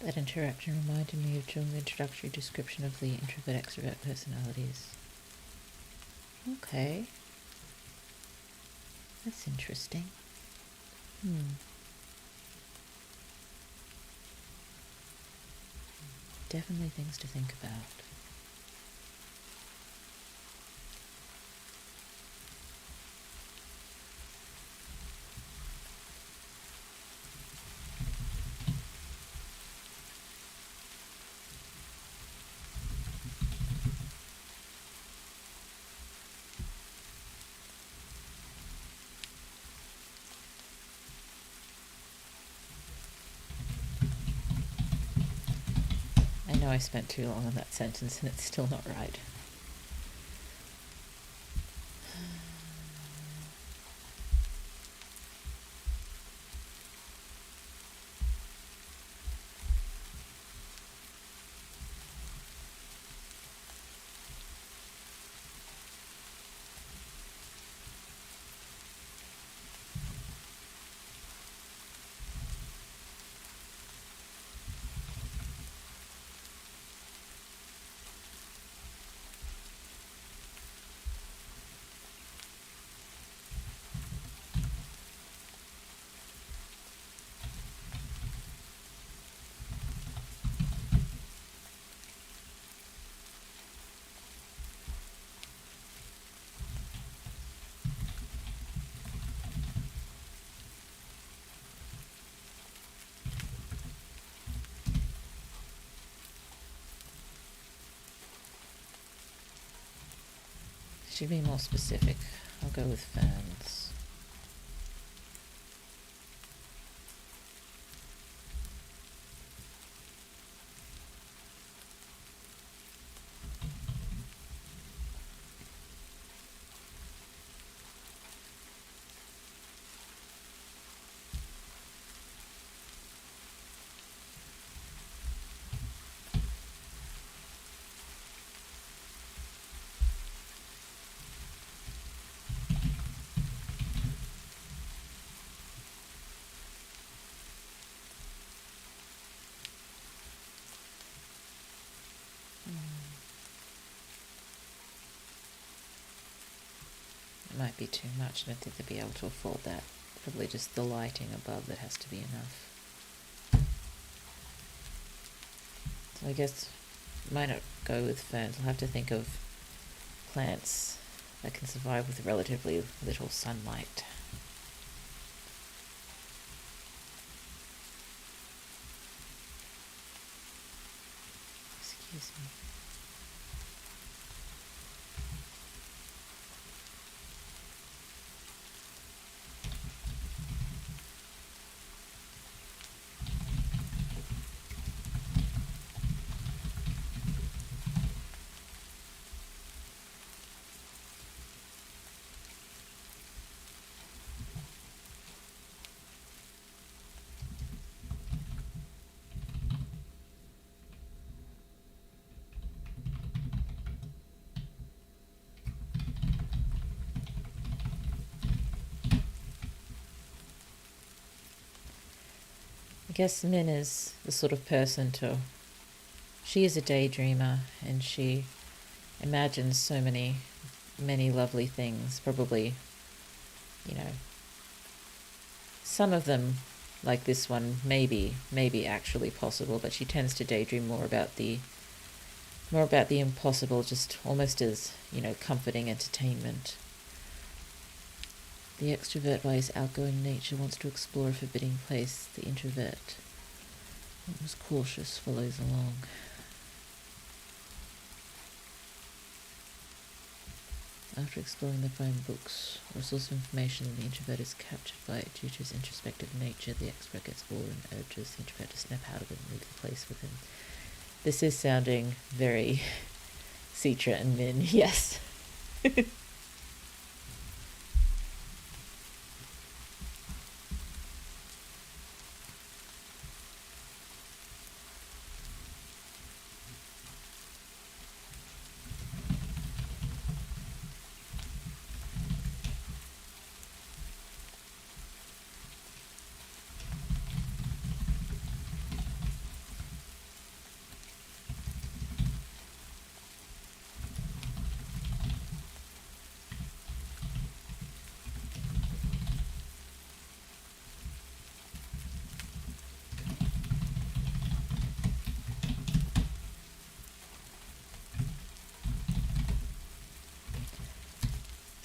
Speaker 1: That interaction reminded me of Jung's introductory description of the introvert-extrovert personalities. Okay. That's interesting. Definitely things to think about. I know I spent too long on that sentence and it's still not right. Should be more specific. I'll go with ferns. It might be too much. I don't think they'll be able to afford that. Probably just the lighting above that has to be enough. So I guess I might not go with ferns. I'll have to think of plants that can survive with relatively little sunlight. Excuse me. I guess Min is the sort of person to... She is a daydreamer and she imagines so many lovely things. Probably, some of them, like this one, maybe actually possible, but she tends to daydream more about the impossible, just almost as, comforting entertainment. The extrovert, by his outgoing nature, wants to explore a forbidding place. The introvert, almost cautious, follows along. After exploring the phone books or source of information, the introvert is captured by it due to his introspective nature. The extrovert gets bored and urges the introvert to snap out of it and leave the place with him. This is sounding very Citra and Min, yes.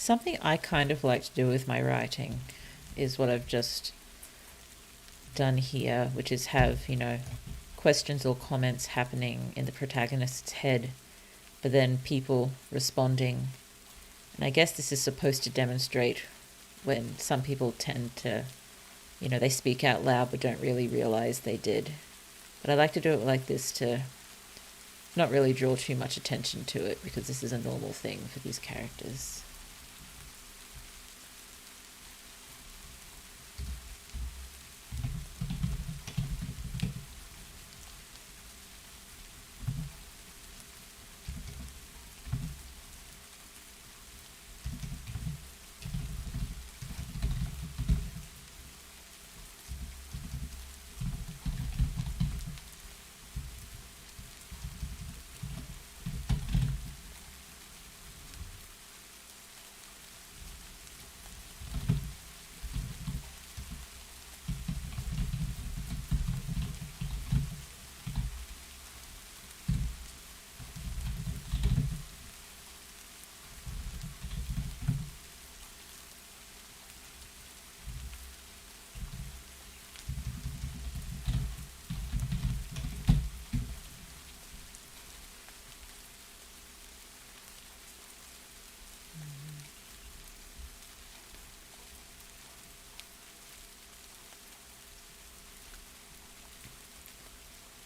Speaker 1: something I kind of like to do with my writing is what I've just done here, which is have, questions or comments happening in the protagonist's head, but then people responding. And I guess this is supposed to demonstrate when some people tend to, they speak out loud but don't really realize they did. But I like to do it like this to not really draw too much attention to it, because this is a normal thing for these characters.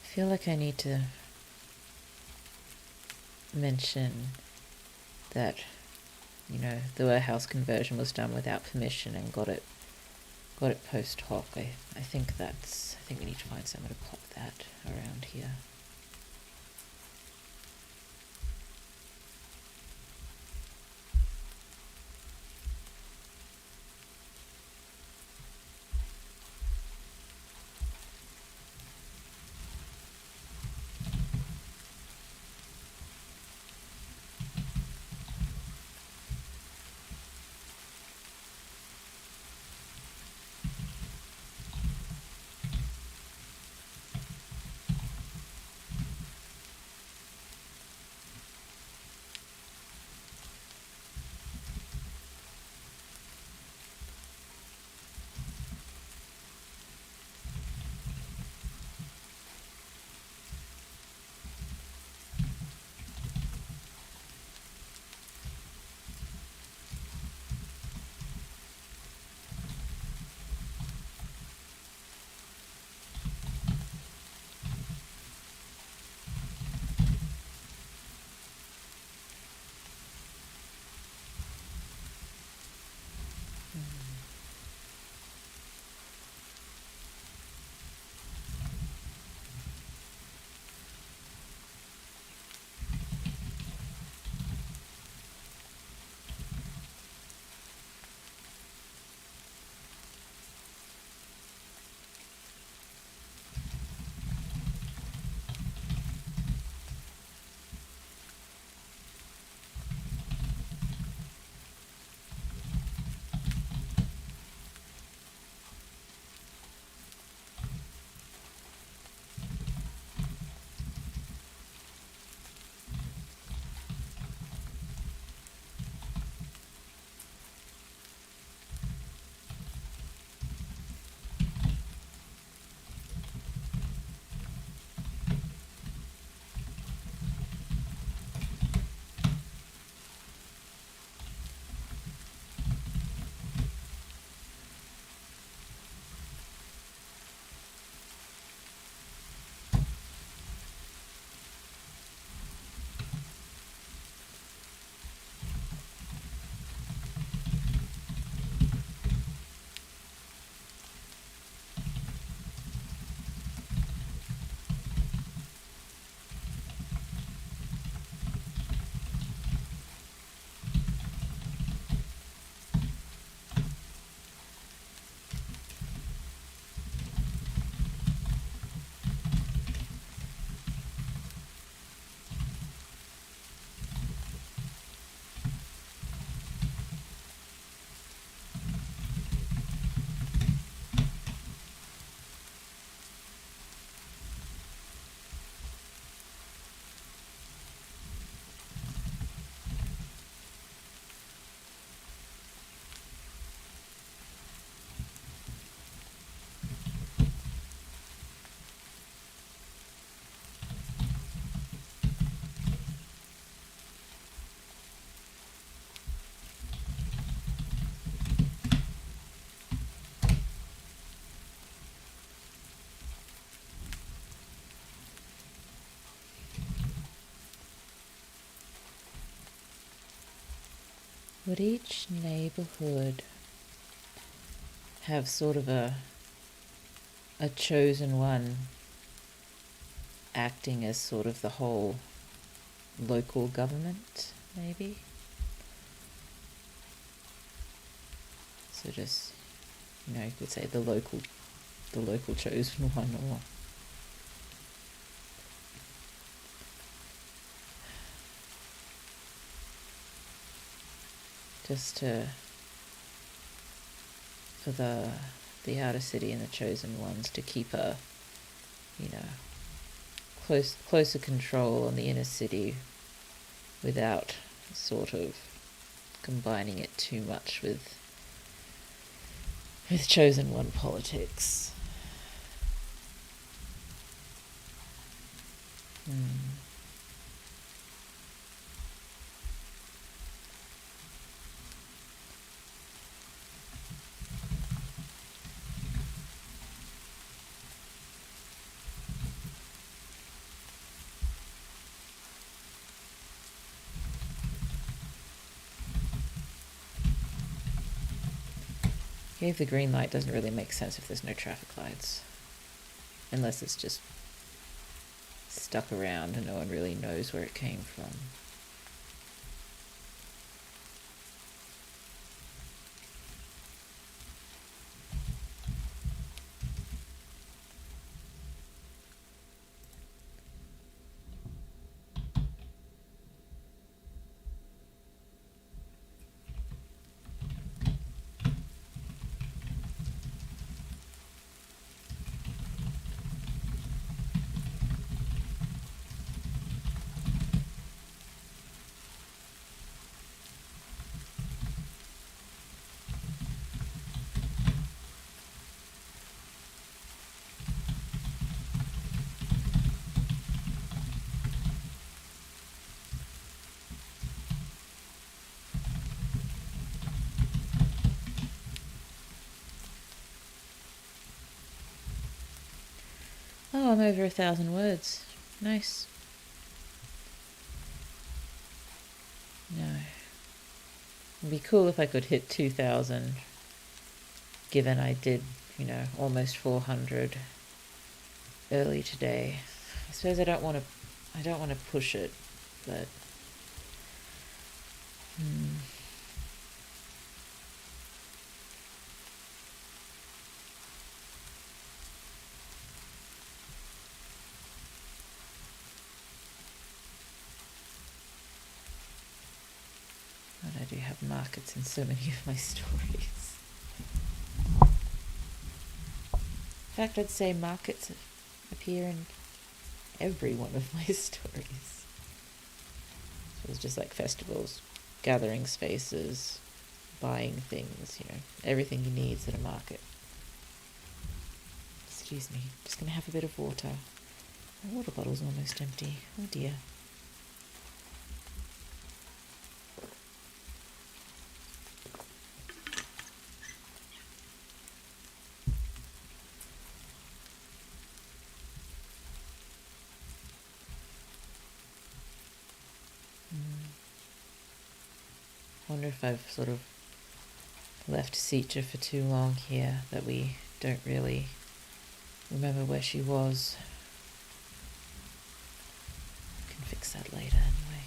Speaker 1: I feel like I need to mention that, the warehouse conversion was done without permission and got it post hoc. I think we need to find somewhere to pop that around here. would each neighborhood have sort of a chosen one acting as sort of the whole local government, maybe? So just, you could say the local chosen one, or just for the outer city and the chosen ones to keep a closer control on the inner city without sort of combining it too much with chosen one politics. Gave the green light doesn't really make sense if there's no traffic lights. Unless it's just stuck around and no one really knows where it came from. Oh, I'm over 1,000 words. Nice. No. It'd be cool if I could hit 2,000, given I did, almost 400 early today. I suppose I don't want to push it, but and I do have markets in so many of my stories. In fact, I'd say markets appear in every one of my stories. So it's just like festivals, gathering spaces, buying things, everything you need is at a market. Excuse me, just going to have a bit of water. My water bottle's almost empty. Oh dear. I wonder if I've sort of left Sita for too long here, that we don't really remember where she was. I can fix that later anyway.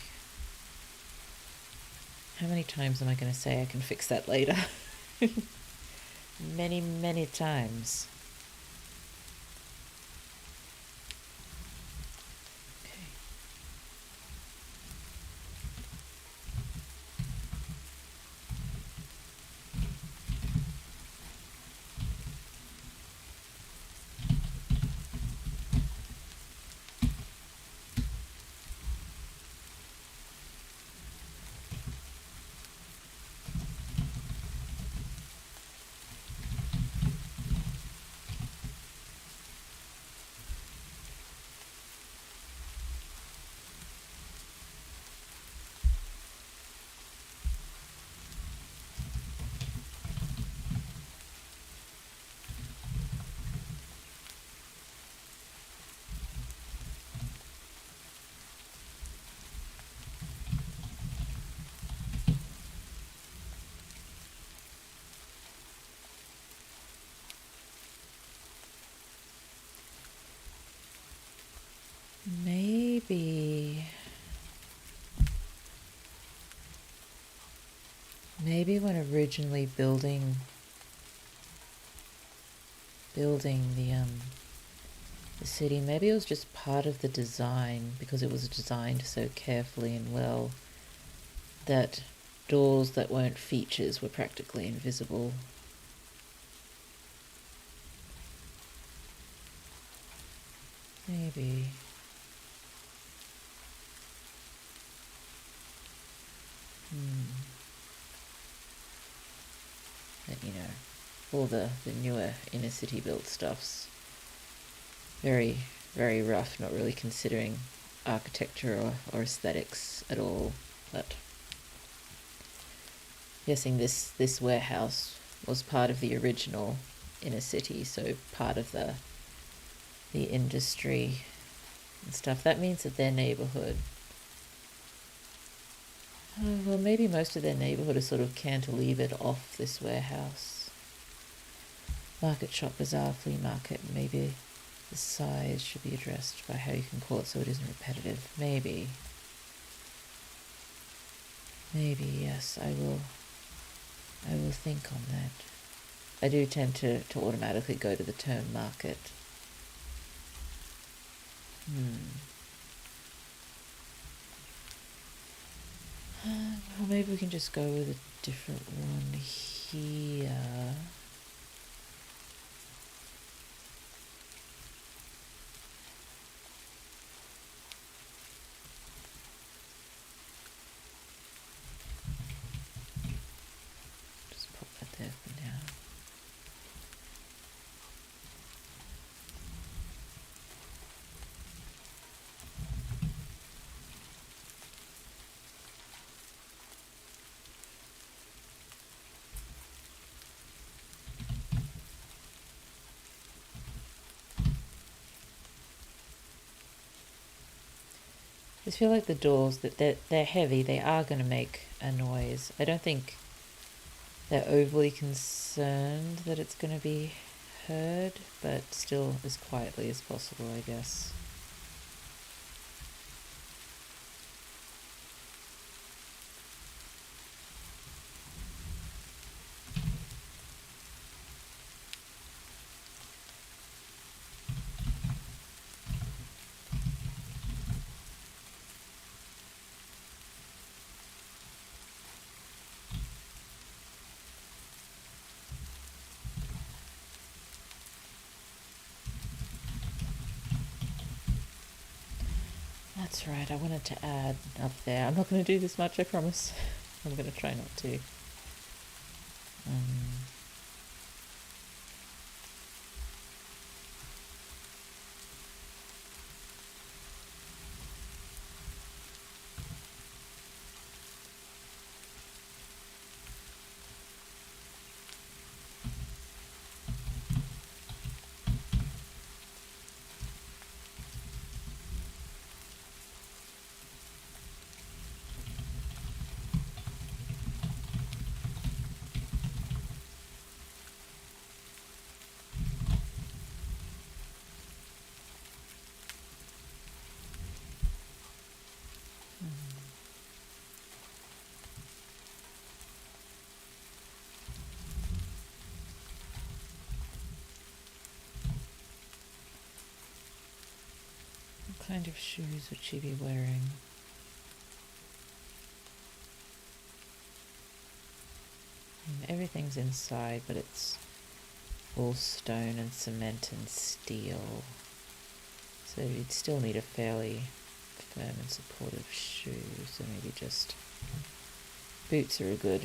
Speaker 1: How many times am I going to say I can fix that later? Many, many times. Maybe when originally building the city, maybe it was just part of the design, because it was designed so carefully and well that doors that weren't features were practically invisible. Maybe. But all the newer inner city built stuff's very, very rough, not really considering architecture or aesthetics at all. But guessing this warehouse was part of the original inner city, so part of the industry and stuff. That means that their neighborhood, well, maybe most of their neighborhood is sort of cantilevered off this warehouse. Market, shop, bazaar, flea market. Maybe the size should be addressed by how you can call it so it isn't repetitive. Maybe, yes, I will think on that. I do tend to automatically go to the term market. Well, maybe we can just go with a different one here. Just pop that there for now. I just feel like the doors, that they're heavy, they are going to make a noise. I don't think they're overly concerned that it's going to be heard, but still as quietly as possible, I guess. That's right, I wanted to add up there. I'm not going to do this much, I promise. I'm going to try not to. What kind of shoes would she be wearing? Everything's inside, but it's all stone and cement and steel. So you'd still need a fairly firm and supportive shoe. So maybe just boots are a good.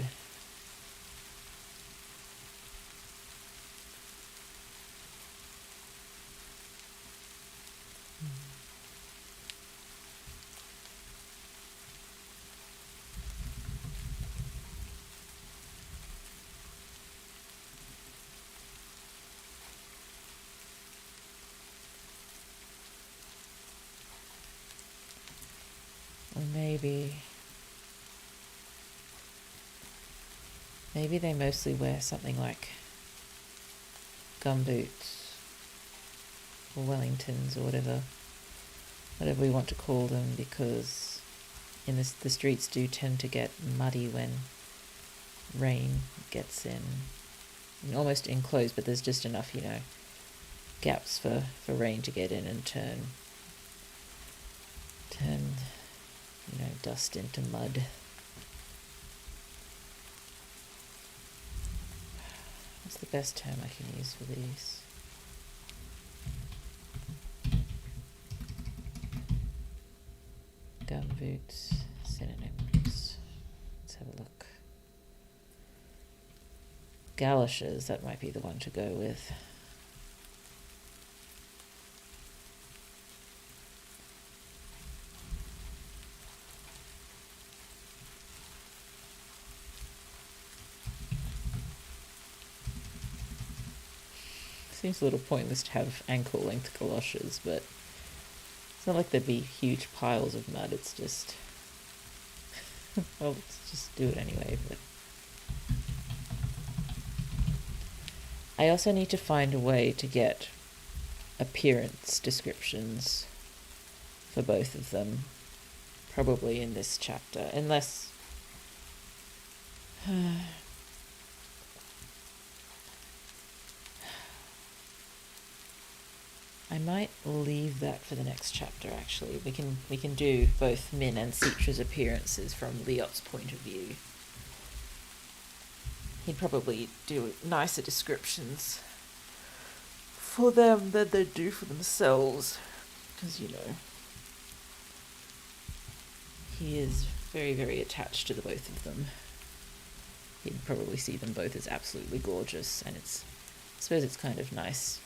Speaker 1: Or maybe they mostly wear something like gumboots or Wellingtons or whatever. whatever we want to call them, because in this, the streets do tend to get muddy when rain gets in. Almost enclosed, but there's just enough, gaps for rain to get in and turn dust into mud. What's the best term I can use for these? Gumboots, synonyms. Let's have a look. Galoshes, that might be the one to go with. Seems a little pointless to have ankle-length galoshes, but it's not like there'd be huge piles of mud. It's just, well, let's just do it anyway. But I also need to find a way to get appearance descriptions for both of them, probably in this chapter, unless I might leave that for the next chapter. Actually, we can do both Min and Citra's appearances from Liot's point of view. He'd probably do nicer descriptions for them than they do for themselves, because he is very, very attached to the both of them. He'd probably see them both as absolutely gorgeous, and I suppose it's kind of nice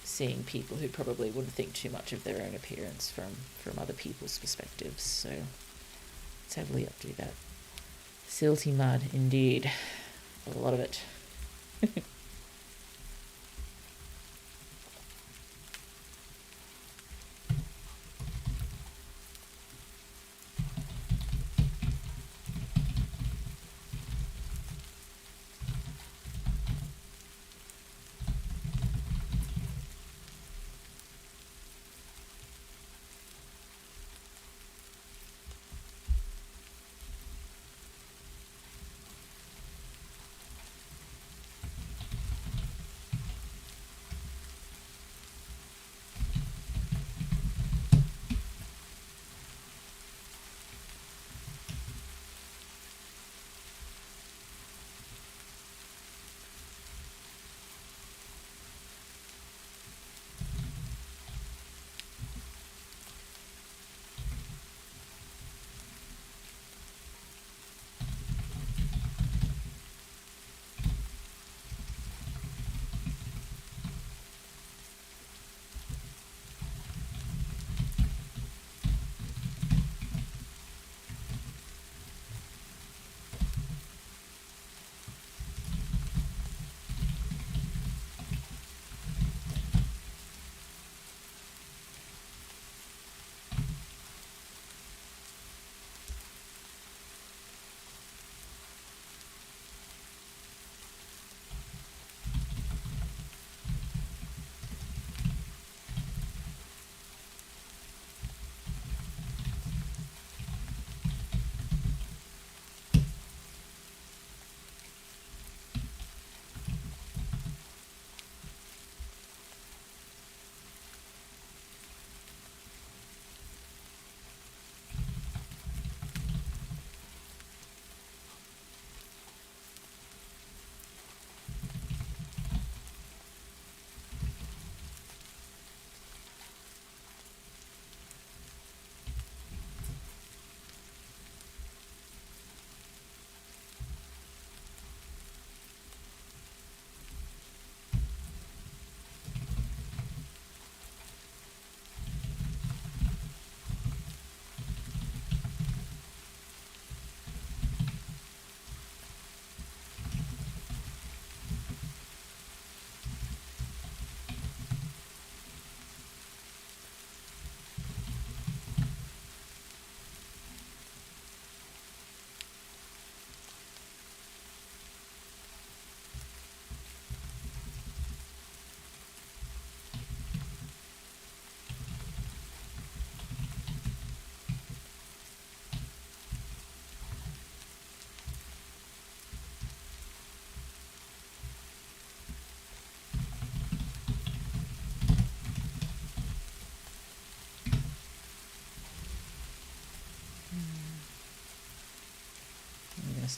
Speaker 1: seeing people who probably wouldn't think too much of their own appearance from other people's perspectives. So let's have Liot do that. Silty mud, indeed. A lot of it.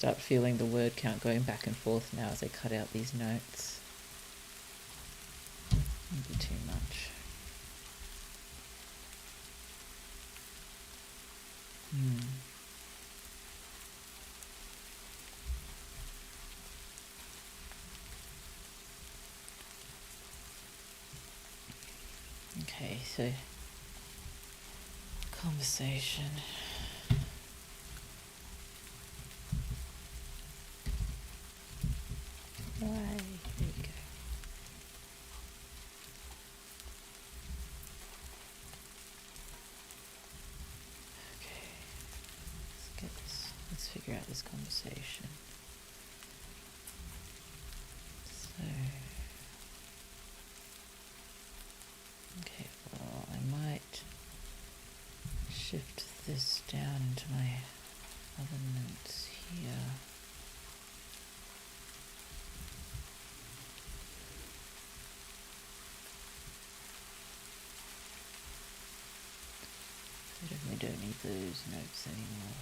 Speaker 1: start feeling the word count going back and forth now as I cut out these notes. Maybe too much. Okay, so conversation. Why? There we go. Okay, let's get this. Let's figure out this conversation. So, okay, well, I might shift this down into my other notes here. I definitely don't need those notes anymore.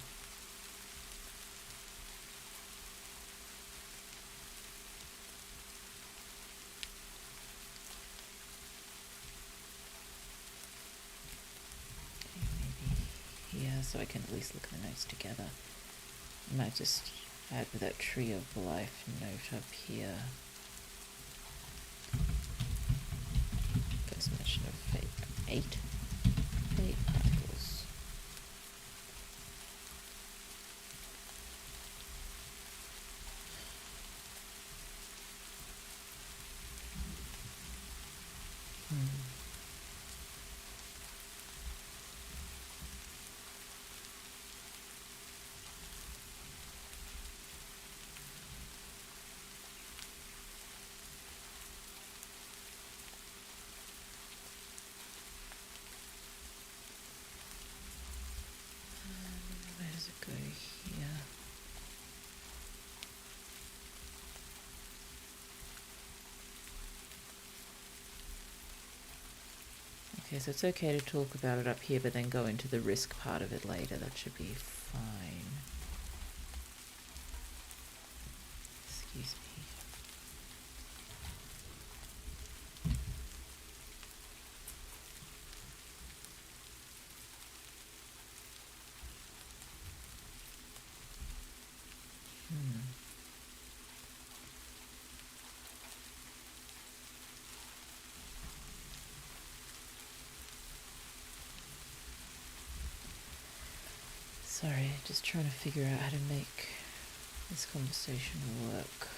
Speaker 1: Maybe here, so I can at least look at the notes together. I might just add with that tree of life note up here. First mention of fate. 8 particles. Where does it go here? Okay, so it's okay to talk about it up here, but then go into the risk part of it later. That should be fine. Excuse me. Sorry, just trying to figure out how to make this conversation work.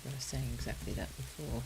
Speaker 1: I was saying exactly that before.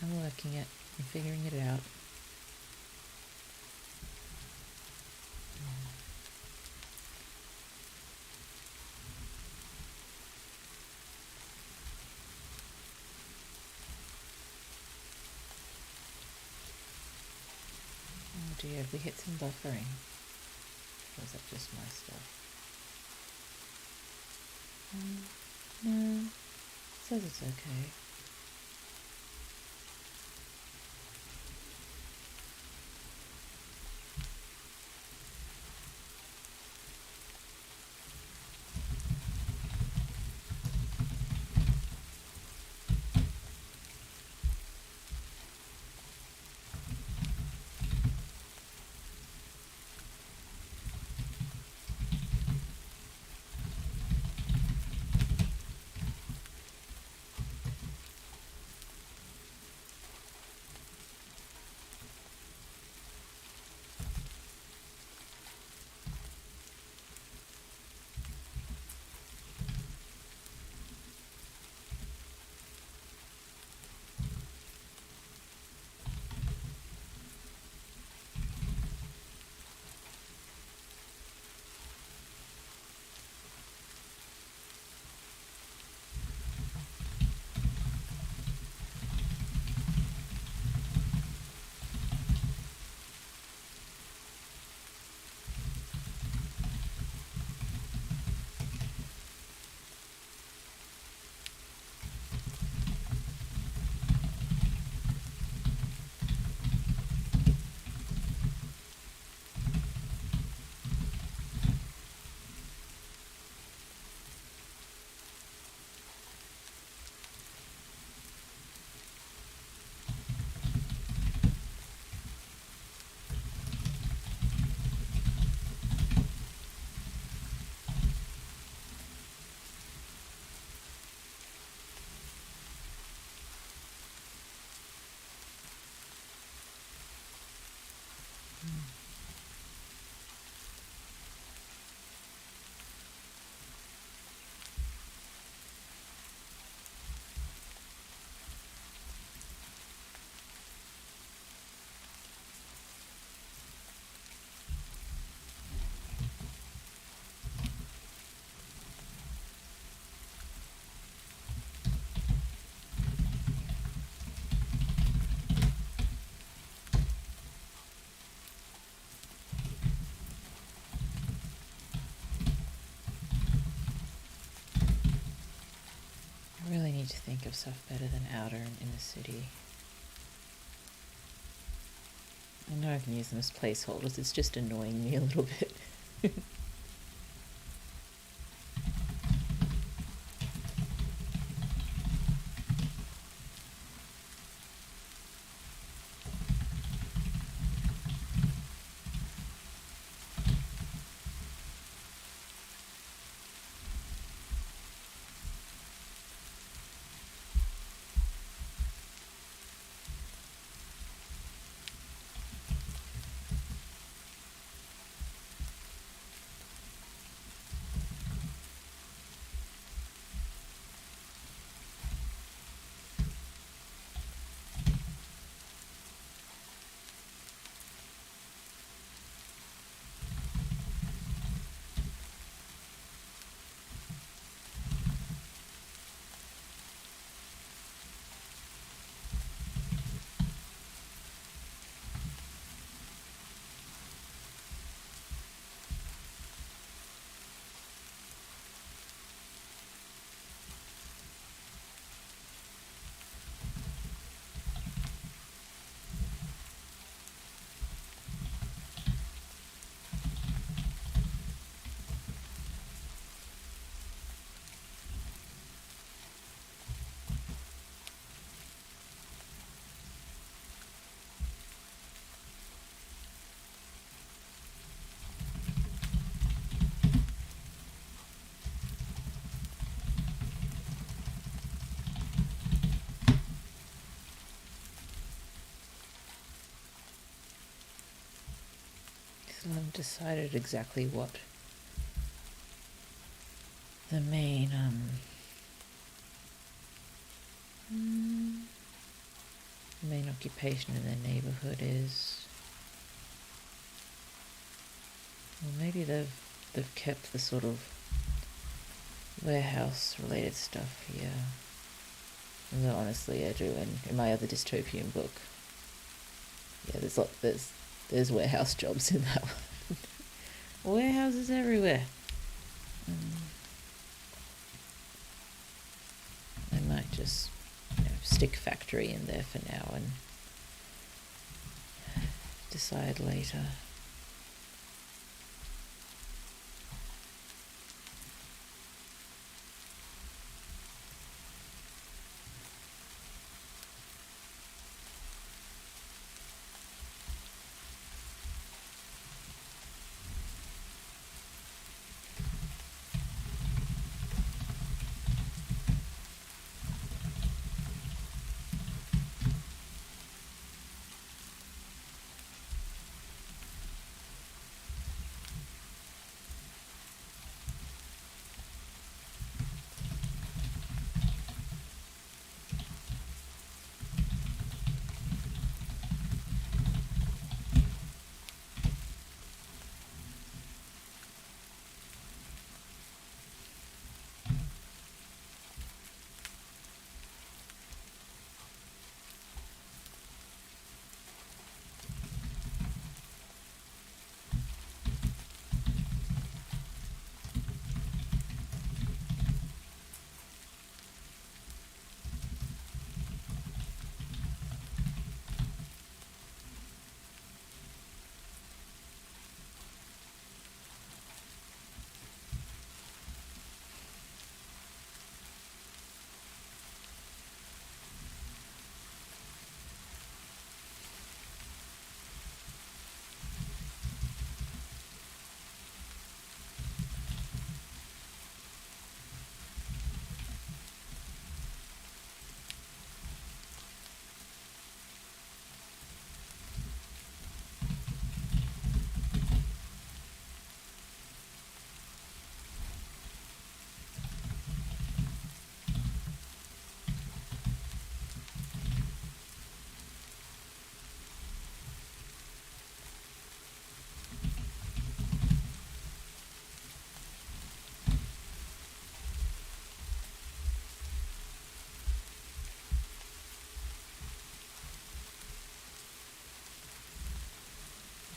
Speaker 1: I'm working it. I'm figuring it out. dear, have we hit some buffering? Or is that just my stuff? No, it says it's okay. I really need to think of stuff better than outer and inner city. I know I can use them as placeholders, it's just annoying me a little bit. Still haven't decided exactly what the main occupation in their neighborhood is. Well, maybe they've kept the sort of warehouse related stuff here. Although honestly, I do in my other dystopian book. Yeah, there's there's warehouse jobs in that one. Warehouses everywhere. I might just stick factory in there for now and decide later.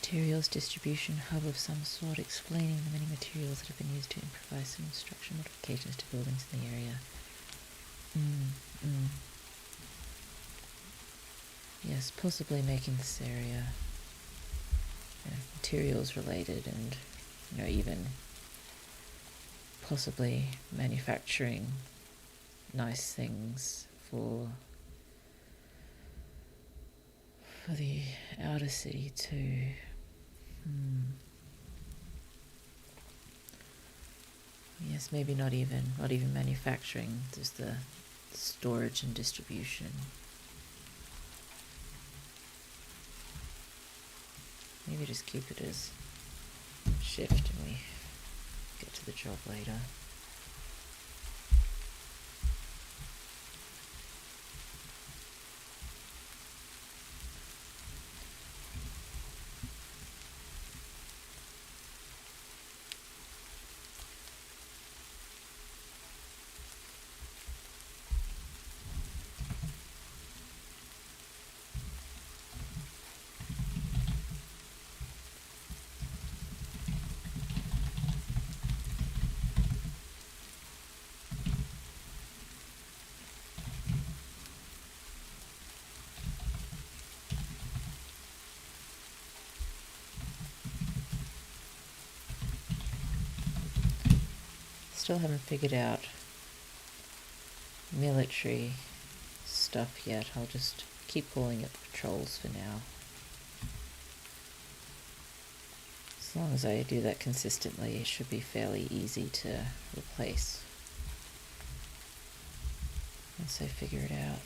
Speaker 1: Materials distribution hub of some sort, explaining the many materials that have been used to improvise some structure modifications to buildings in the area. Yes, possibly making this area materials related, and even possibly manufacturing nice things for the outer city too. Yes, maybe not even manufacturing, just the storage and distribution. Maybe just keep it as shift and we get to the job later. Still haven't figured out military stuff yet. I'll just keep calling it patrols for now. As long as I do that consistently, it should be fairly easy to replace once I figure it out.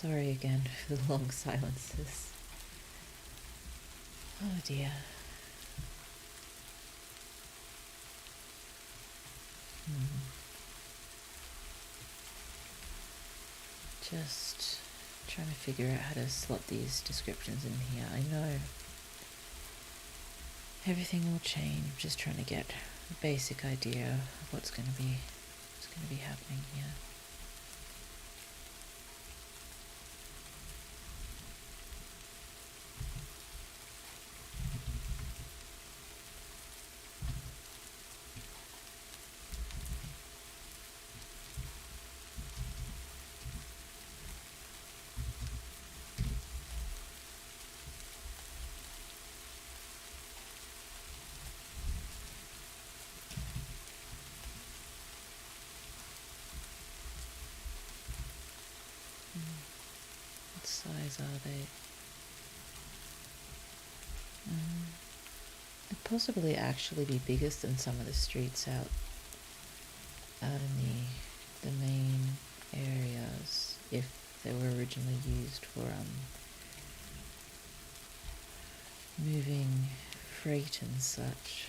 Speaker 1: Sorry again for the long silences. Oh dear. Just trying to figure out how to slot these descriptions in here. I know everything will change. I'm just trying to get a basic idea of what's going to be happening here. What size are they? They'd possibly actually be bigger than some of the streets out in the main areas if they were originally used for moving freight and such.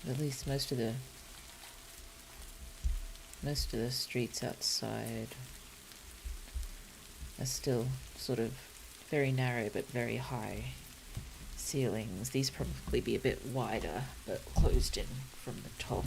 Speaker 1: At least most of the streets outside are still sort of very narrow but very high ceilings. These probably be a bit wider but closed in from the top.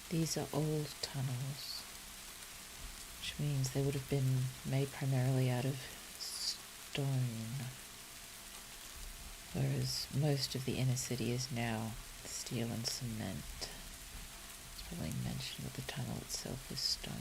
Speaker 1: These are old tunnels, which means they would have been made primarily out of stone, whereas most of the inner city is now steel and cement. It's probably mentioned that the tunnel itself is stone.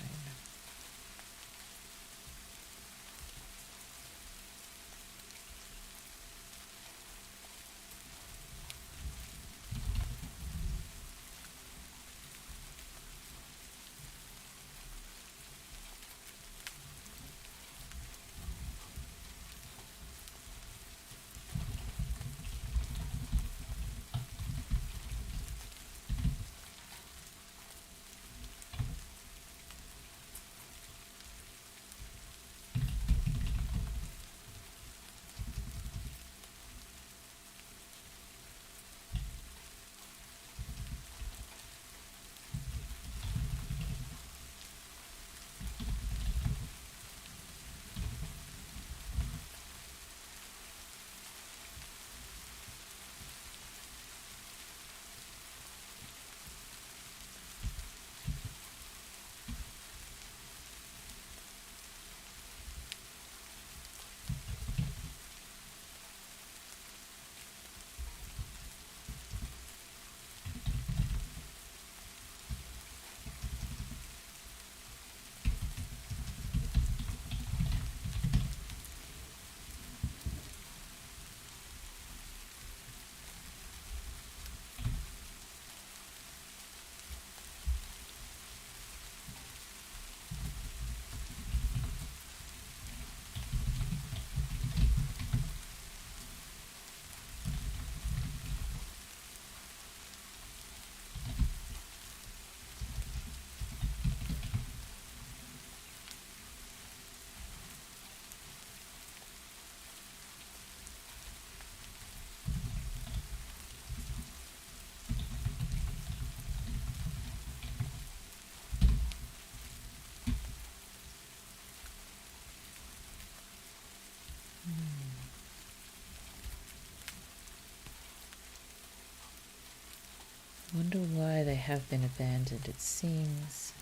Speaker 1: have been abandoned, it seems,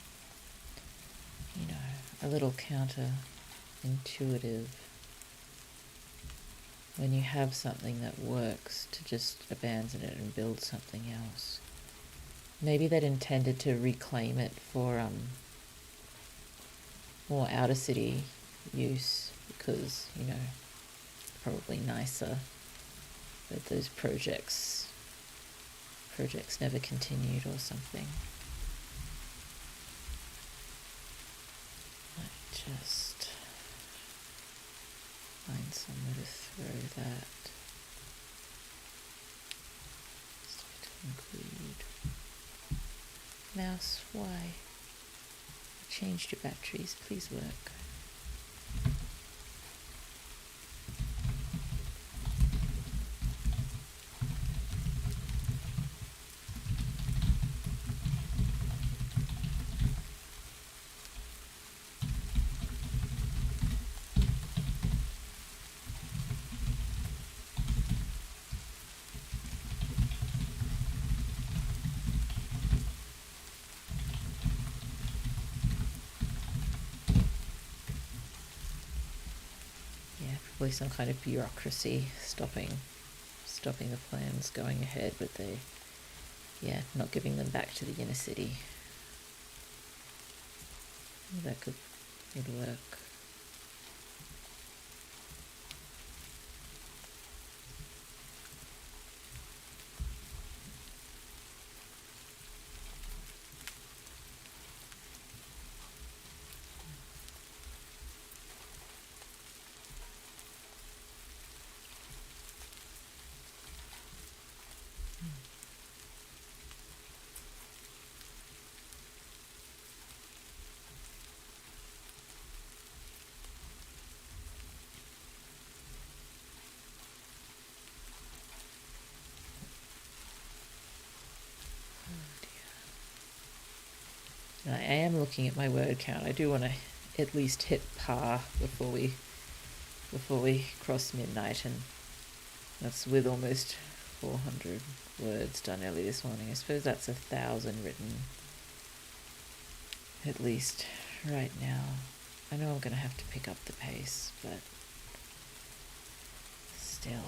Speaker 1: a little counterintuitive when you have something that works to just abandon it and build something else. Maybe they'd intended to reclaim it for more outer city use because, probably nicer. But those projects never continued or something. Might just find somewhere to throw that. So to include mouse, why? I changed your batteries, please work. Probably some kind of bureaucracy stopping the plans going ahead, but not giving them back to the inner city. That could work. I am looking at my word count. I do want to at least hit par before we cross midnight, and that's with almost 400 words done early this morning. I suppose that's 1,000 written at least right now. I know I'm going to have to pick up the pace, but still.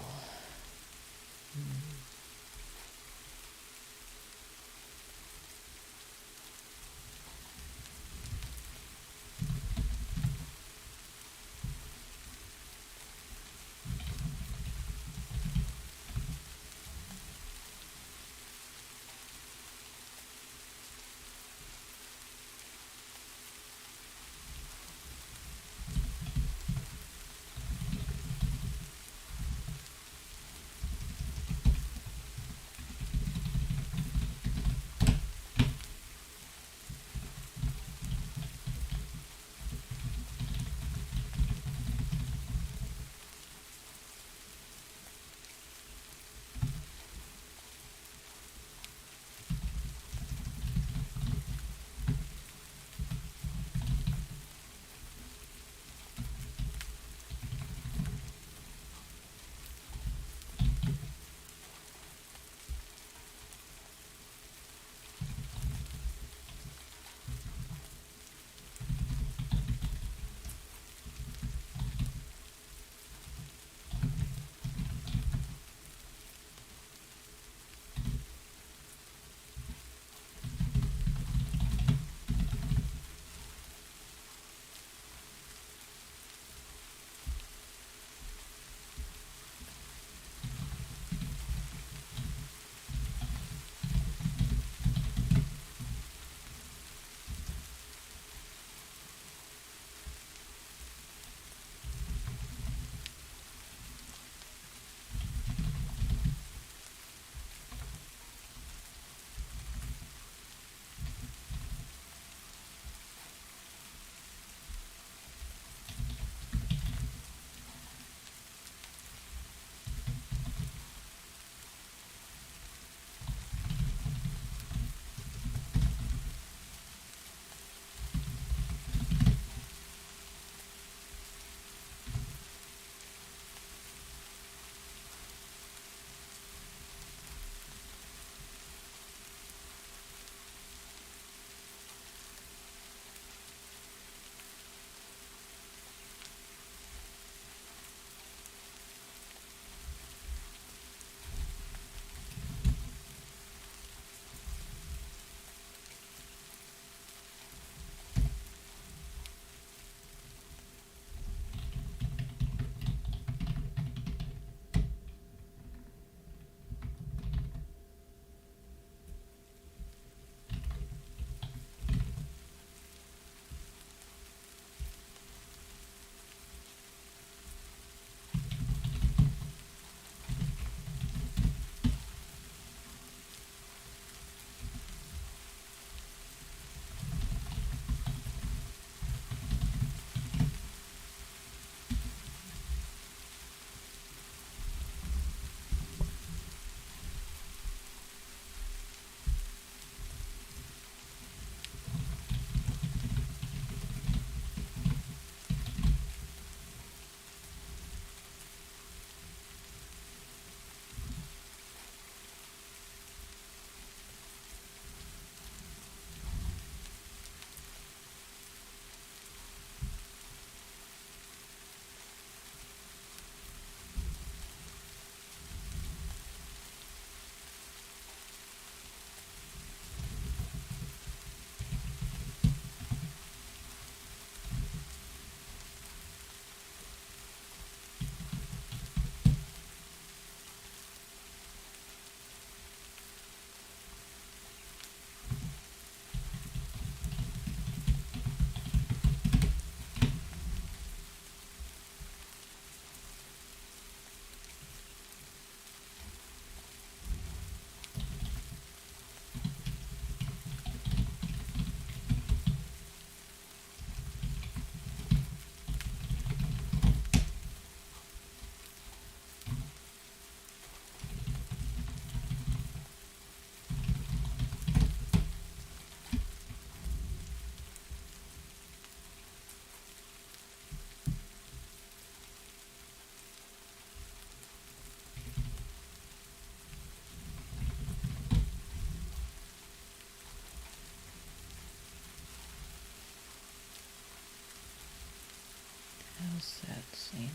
Speaker 1: How's that seeming?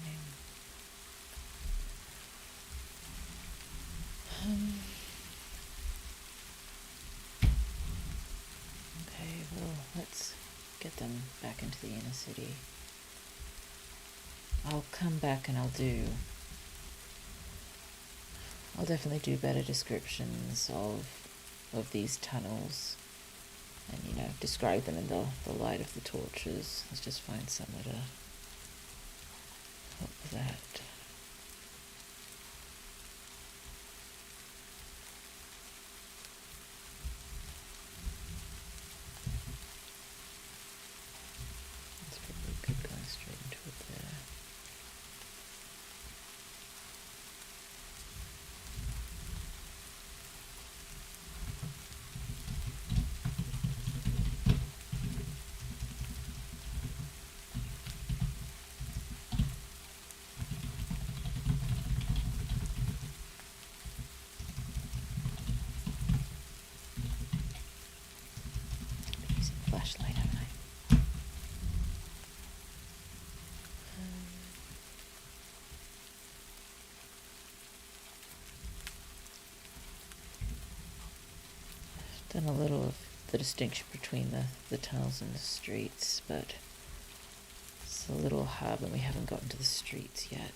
Speaker 1: Okay, well, let's get them back into the inner city. I'll come back and I'll definitely do better descriptions of these tunnels and, describe them in the light of the torches. Let's just find somewhere to help with that. That's probably good going straight into it there. Using a flashlight, haven't I? I've done a little of the distinction between the tunnels and the streets, but it's a little hard when we haven't gotten to the streets yet.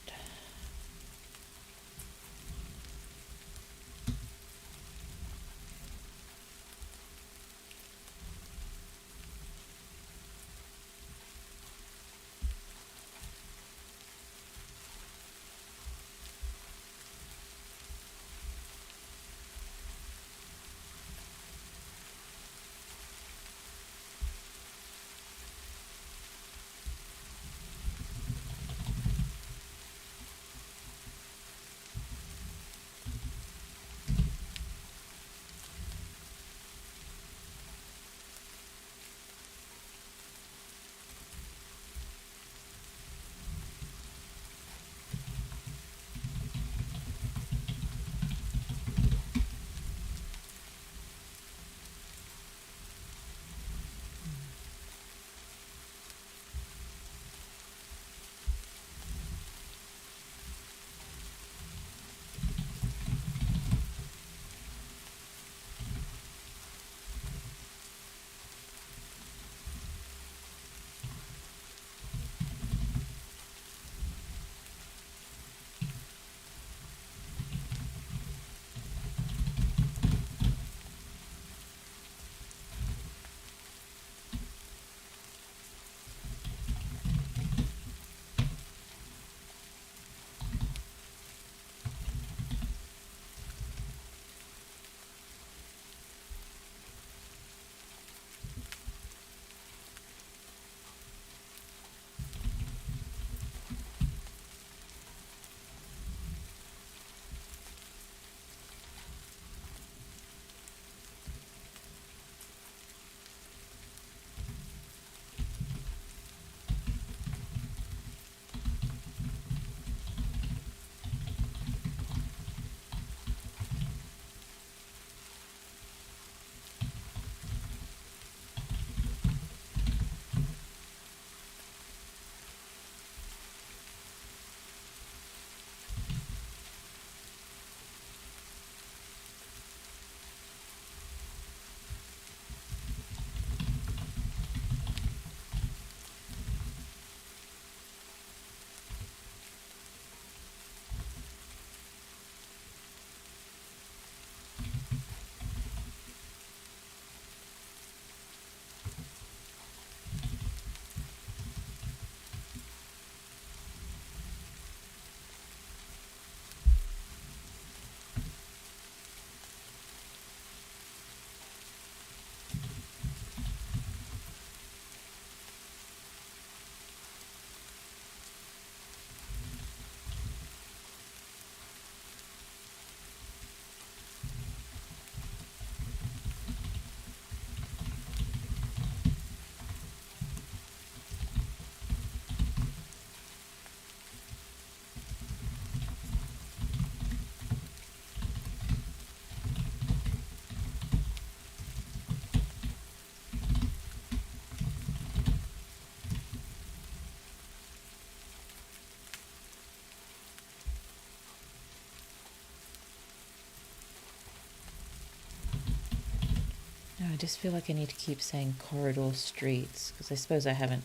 Speaker 1: just feel like I need to keep saying corridor streets, because I suppose I haven't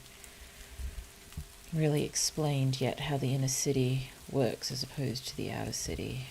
Speaker 1: really explained yet how the inner city works as opposed to the outer city.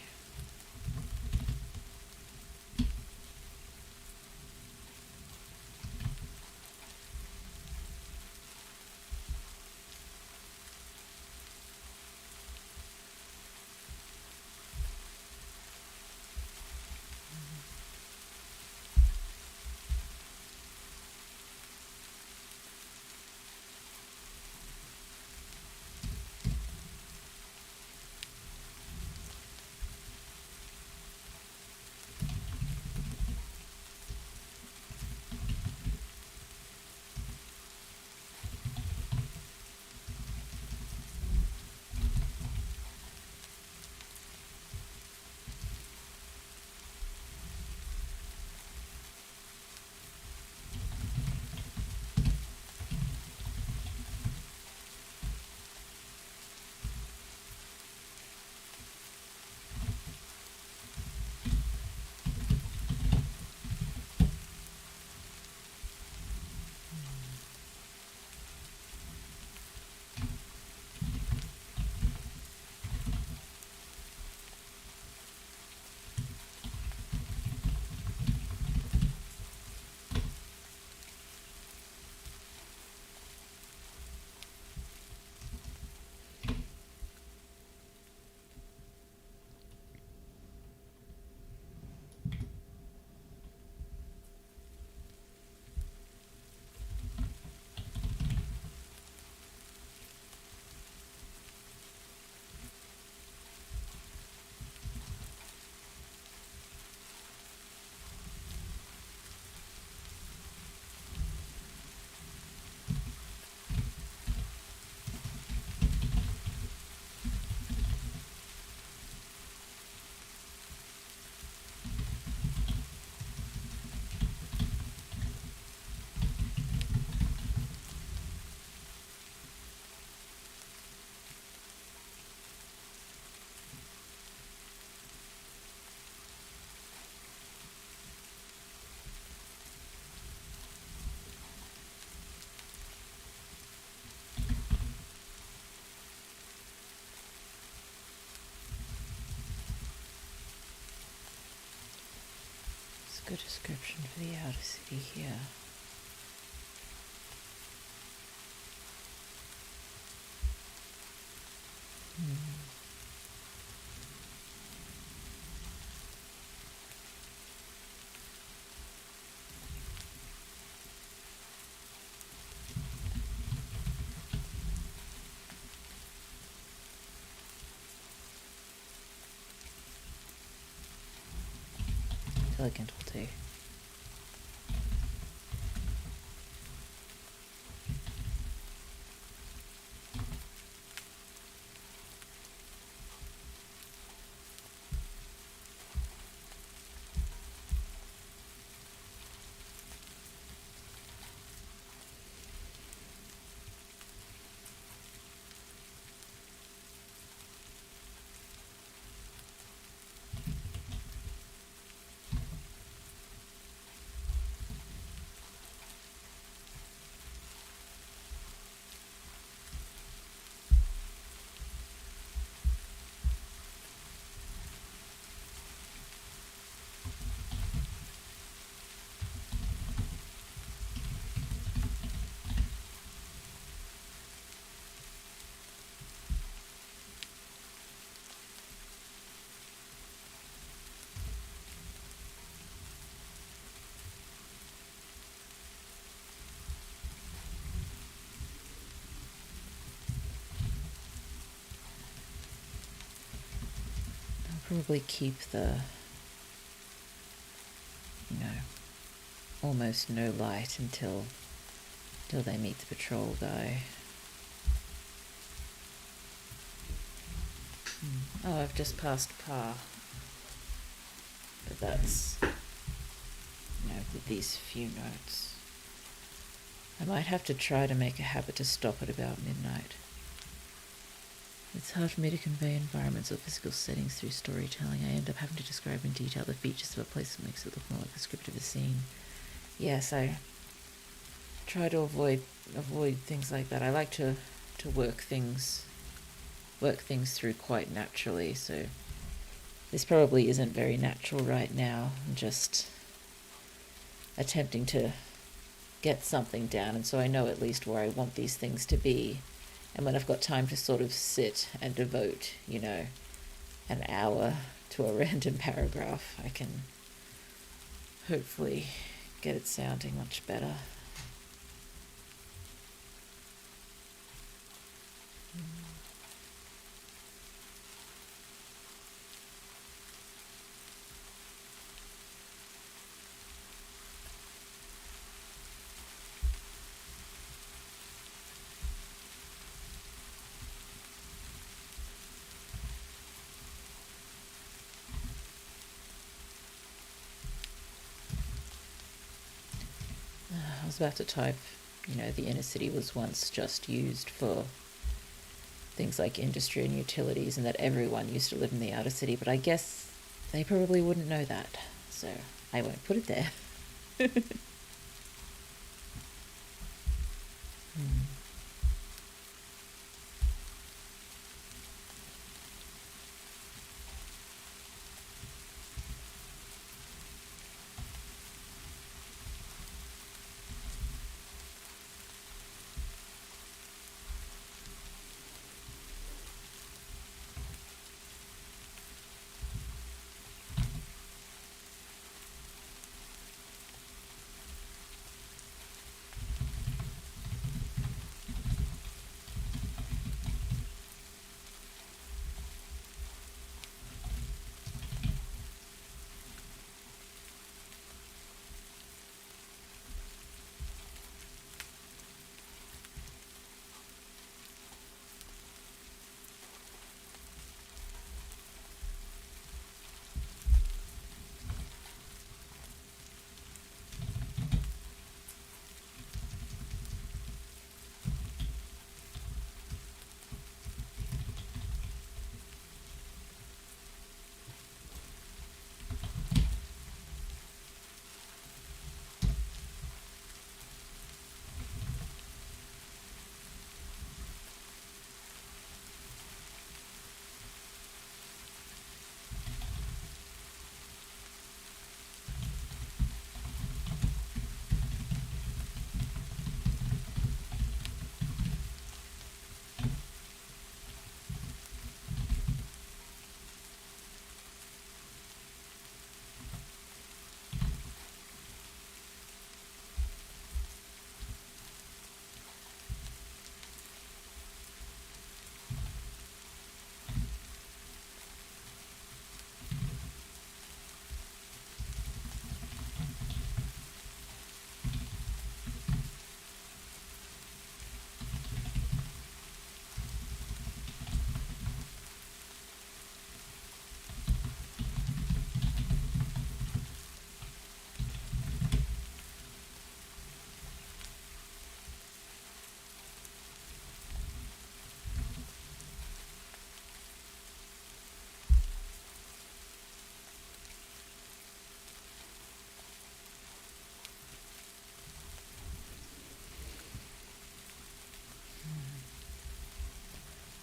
Speaker 1: It's a good description for the outer city here. Elegant will do. Probably keep the, almost no light until they meet the patrol guy. Oh, I've just passed par. But that's, with these few notes. I might have to try to make a habit to stop at about midnight. It's hard for me to convey environments or physical settings through storytelling. I end up having to describe in detail the features of a place that makes it look more like the script of a scene. yes, I try to avoid things like that. I like to work things through quite naturally. So this probably isn't very natural right now. I'm just attempting to get something down, and so I know at least where I want these things to be. And when I've got time to sort of sit and devote, an hour to a random paragraph, I can hopefully get it sounding much better. I was about to type, the inner city was once just used for things like industry and utilities, and that everyone used to live in the outer city, but I guess they probably wouldn't know that, so I won't put it there. Hmm.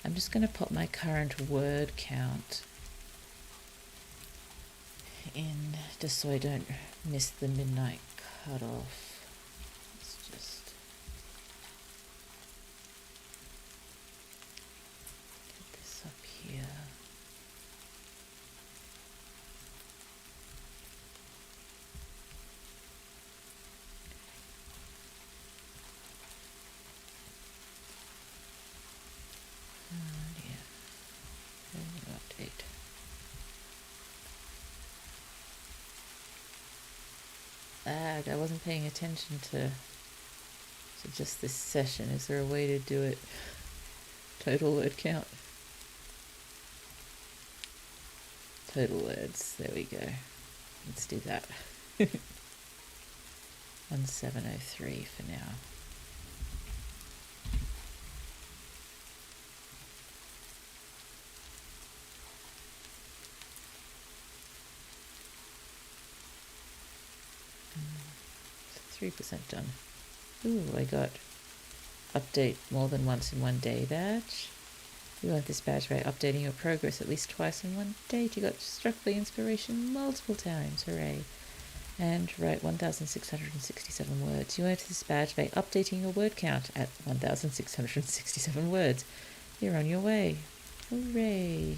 Speaker 1: I'm just going to put my current word count in just so I don't miss the midnight cutoff. Let's just get this up here. Update. I wasn't paying attention to just this session. Is there a way to do it? Total word count. Total words. There we go. Let's do that. 1703 for now. 3% done. Ooh, I got update more than once in one day badge. You want this badge by updating your progress at least twice in one day. You got struck by inspiration multiple times. Hooray. And write 1,667 words. You earned this badge by updating your word count at 1,667 words. You're on your way. Hooray.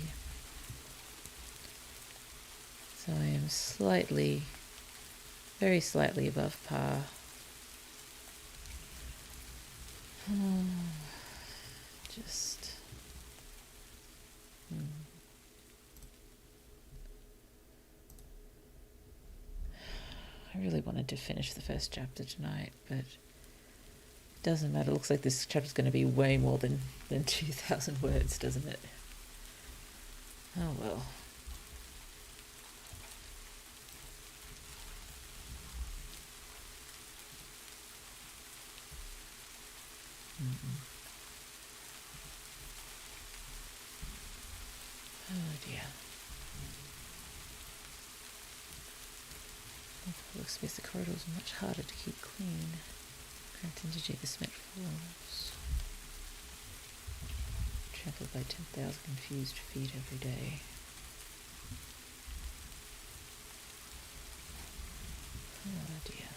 Speaker 1: So I am slightly, very slightly above par. Just... I really wanted to finish the first chapter tonight, but it doesn't matter. It looks like this chapter's going to be way more than 2,000 words, doesn't it? Oh well. Oh dear. Workspace, the corridors are much harder to keep clean. Cramped energy, the cement floors. Trampled by 10,000 confused feet every day. Oh dear.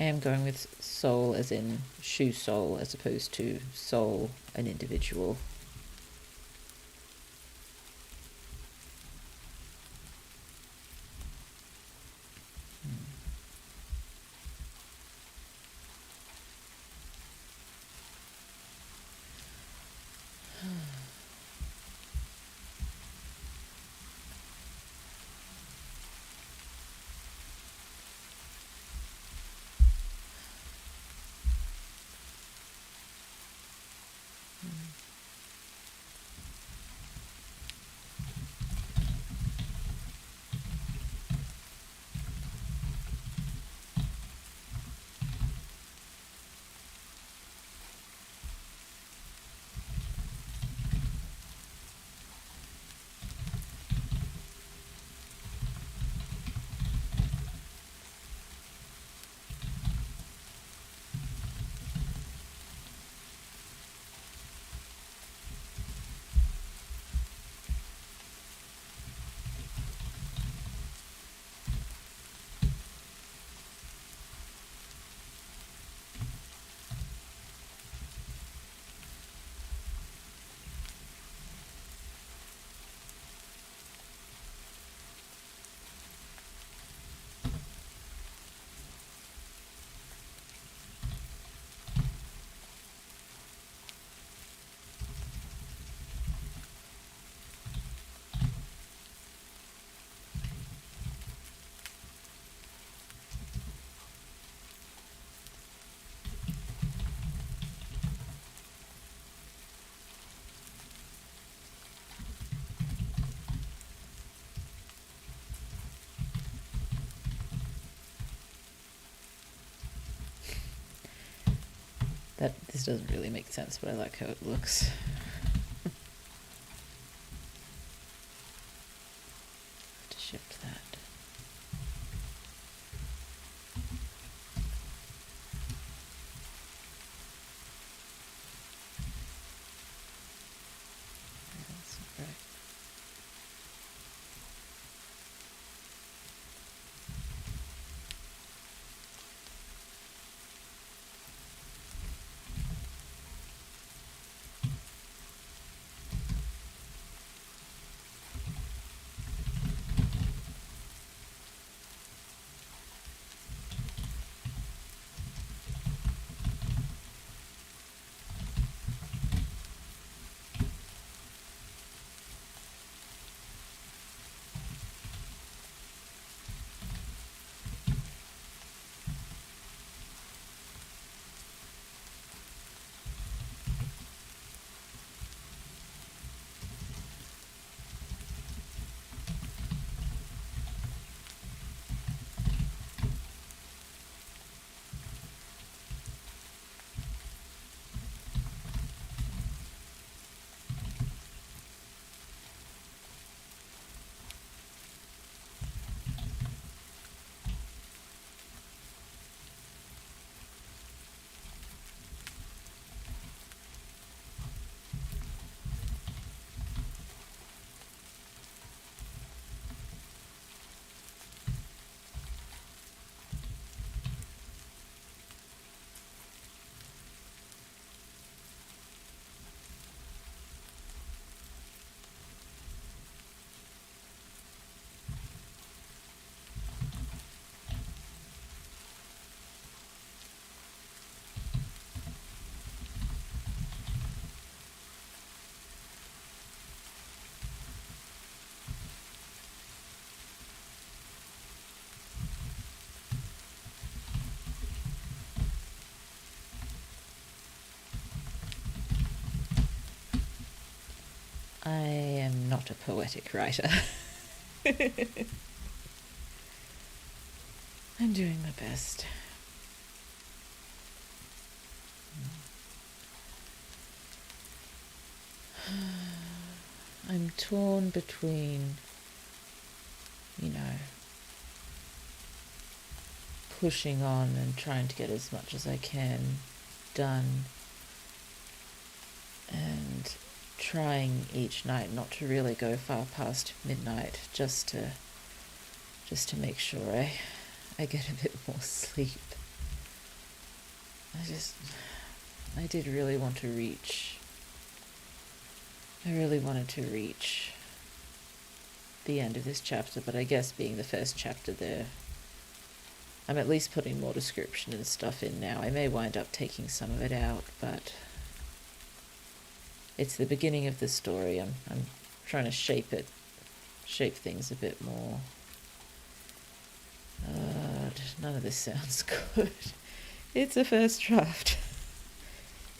Speaker 1: I am going with soul as in shoe sole as opposed to soul, an individual. This doesn't really make sense, but I like how it looks. To shift that. That's not right. I am not a poetic writer. I'm doing my best. I'm torn between, pushing on and trying to get as much as I can done, and trying each night not to really go far past midnight, just to make sure I get a bit more sleep. I did really want to reach. I really wanted to reach the end of this chapter, but I guess being the first chapter there, I'm at least putting more description and stuff in now. I may wind up taking some of it out, but it's the beginning of the story. I'm trying to shape things a bit more. None of this sounds good. It's a first draft.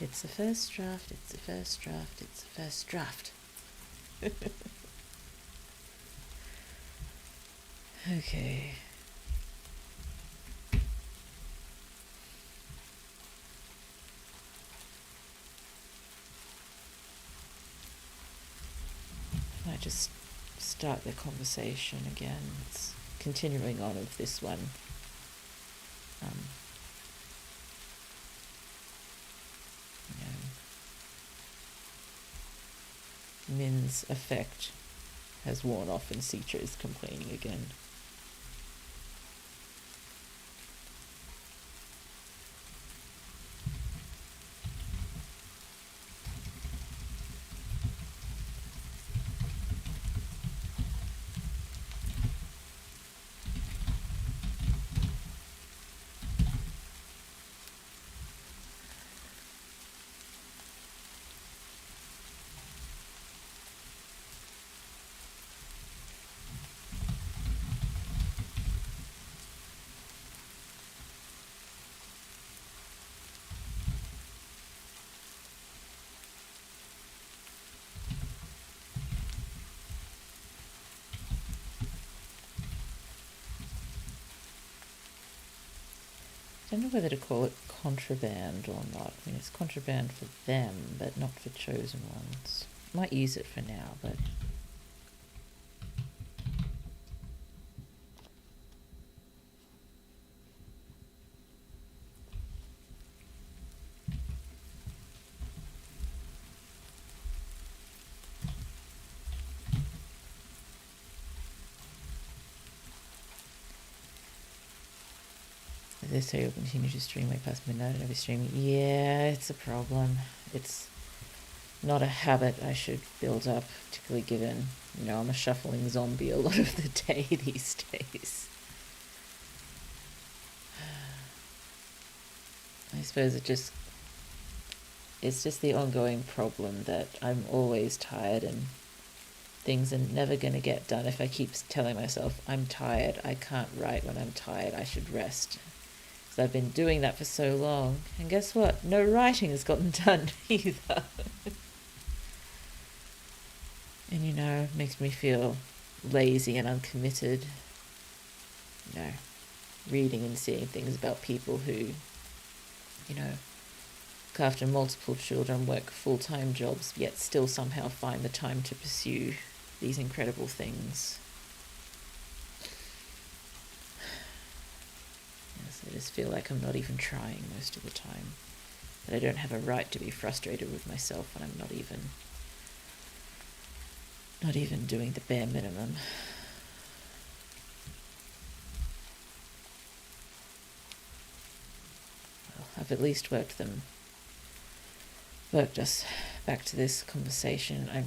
Speaker 1: It's the first draft, it's the first draft, it's the first draft. Okay. I just start the conversation again. It's continuing on of this one. Min's effect has worn off and Citra is complaining again. I don't know whether to call it contraband or not. I mean, it's contraband for them, but not for chosen ones. Might use it for now, but... They say you'll continue to stream way past midnight and I'll be streaming. Yeah, it's a problem. It's not a habit I should build up, particularly given, I'm a shuffling zombie a lot of the day these days. I suppose it's just the ongoing problem that I'm always tired and things are never going to get done if I keep telling myself, I'm tired, I can't write when I'm tired, I should rest. I've been doing that for so long, and guess what? No writing has gotten done either. And it makes me feel lazy and uncommitted. Reading and seeing things about people who, look after multiple children, work full-time jobs, yet still somehow find the time to pursue these incredible things. I just feel like I'm not even trying most of the time. That I don't have a right to be frustrated with myself when I'm not even doing the bare minimum. Well, I've at least worked us back to this conversation. I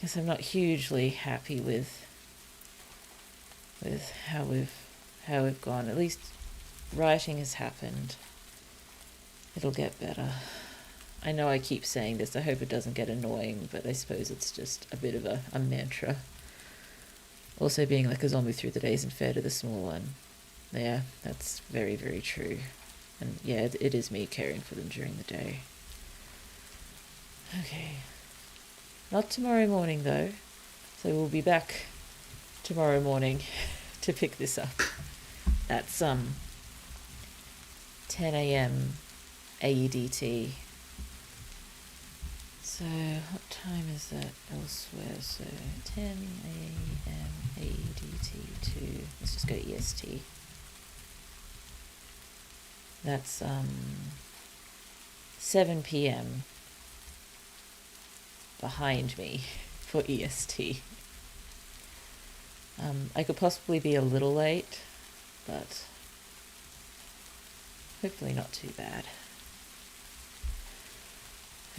Speaker 1: guess I'm not hugely happy with how we've gone. At least writing has happened. It'll get better. I know I keep saying this. I hope it doesn't get annoying, but I suppose it's just a bit of a mantra. Also, being like a zombie through the days and fair to the small one. Yeah, that's very, very true. And yeah, it is me caring for them during the day. Okay. Not tomorrow morning though. So we'll be back tomorrow morning to pick this up. That's 10 a.m. AEDT. So what time is that elsewhere? So 10 a.m. AEDT to, let's just go EST. That's 7 p.m. behind me for EST. I could possibly be a little late, but hopefully not too bad.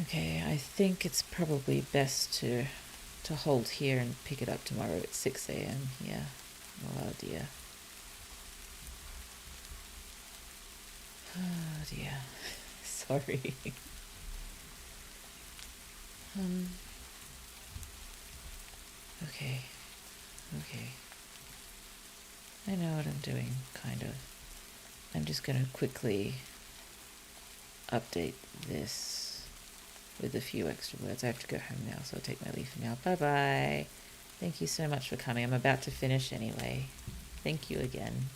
Speaker 1: Okay, I think it's probably best to hold here and pick it up tomorrow at 6 a.m. Yeah. Oh dear. Oh dear. Sorry. Okay. I know what I'm doing, kind of. I'm just going to quickly update this with a few extra words. I have to go home now, so I'll take my leave now. Bye-bye. Thank you so much for coming. I'm about to finish anyway. Thank you again.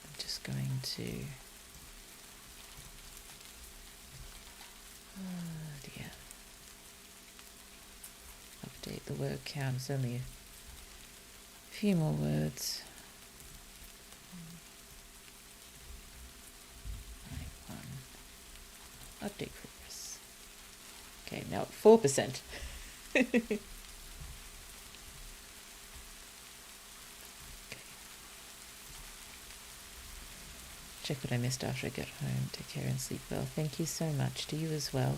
Speaker 1: I'm just going to... Oh dear. Update the word count. It's only a few more words. Update progress. Okay, now 4%. Okay. Check what I missed after I get home. Take care and sleep well. Thank you so much. To you as well.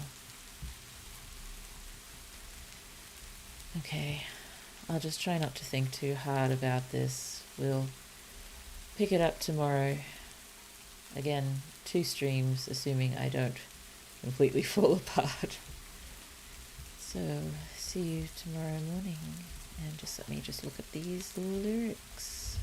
Speaker 1: Okay, I'll just try not to think too hard about this. We'll pick it up tomorrow. Again, 2 streams, assuming I don't completely fall apart. So, see you tomorrow morning. And just let me just look at these lyrics.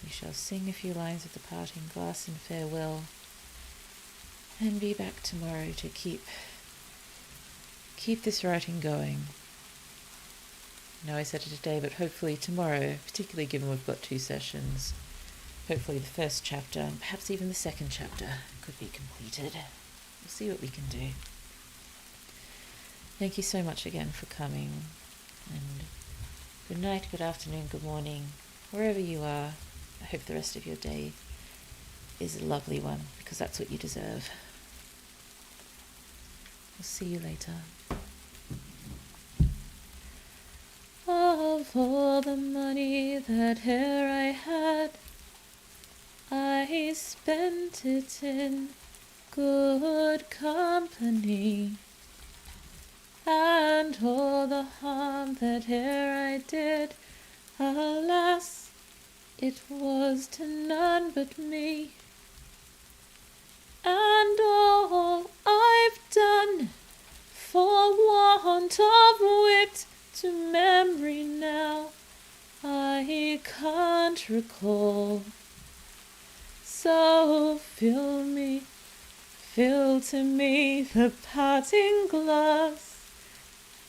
Speaker 1: We shall sing a few lines of the parting glass in farewell, and be back tomorrow to keep this writing going. I know I said it today, but hopefully tomorrow, particularly given we've got 2 sessions, hopefully the first chapter, and perhaps even the second chapter, could be completed. We'll see what we can do. Thank you so much again for coming, and good night, good afternoon, good morning, wherever you are. I hope the rest of your day is a lovely one, because that's what you deserve. We'll see you later. Of all the money that e'er I had, I spent it in good company, and all the harm that e'er I did, alas, it was to none but me. And all I've done for want of wit to memory now I can't recall. So fill to me the parting glass.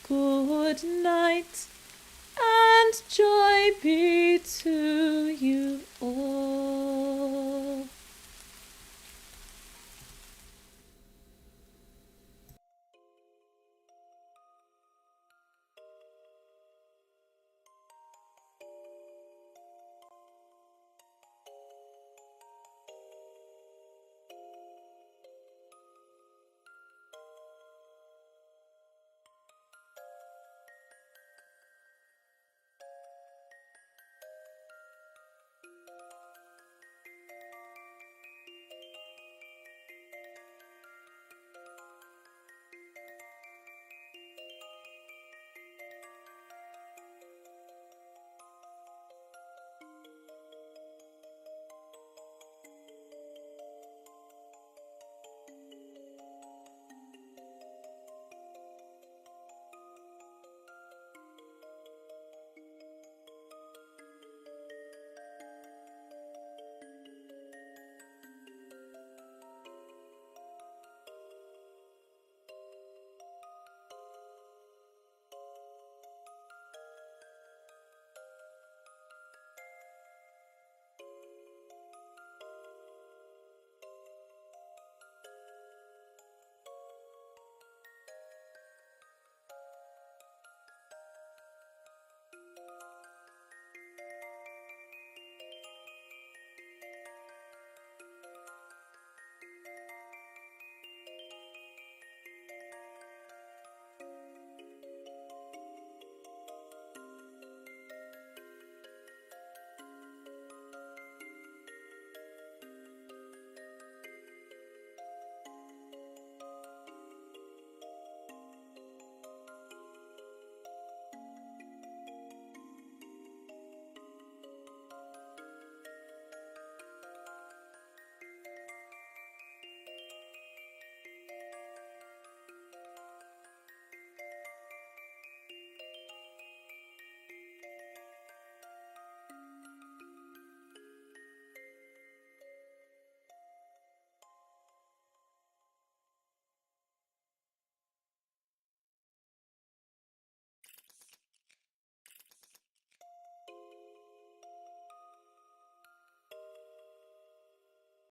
Speaker 1: Good night, and joy be to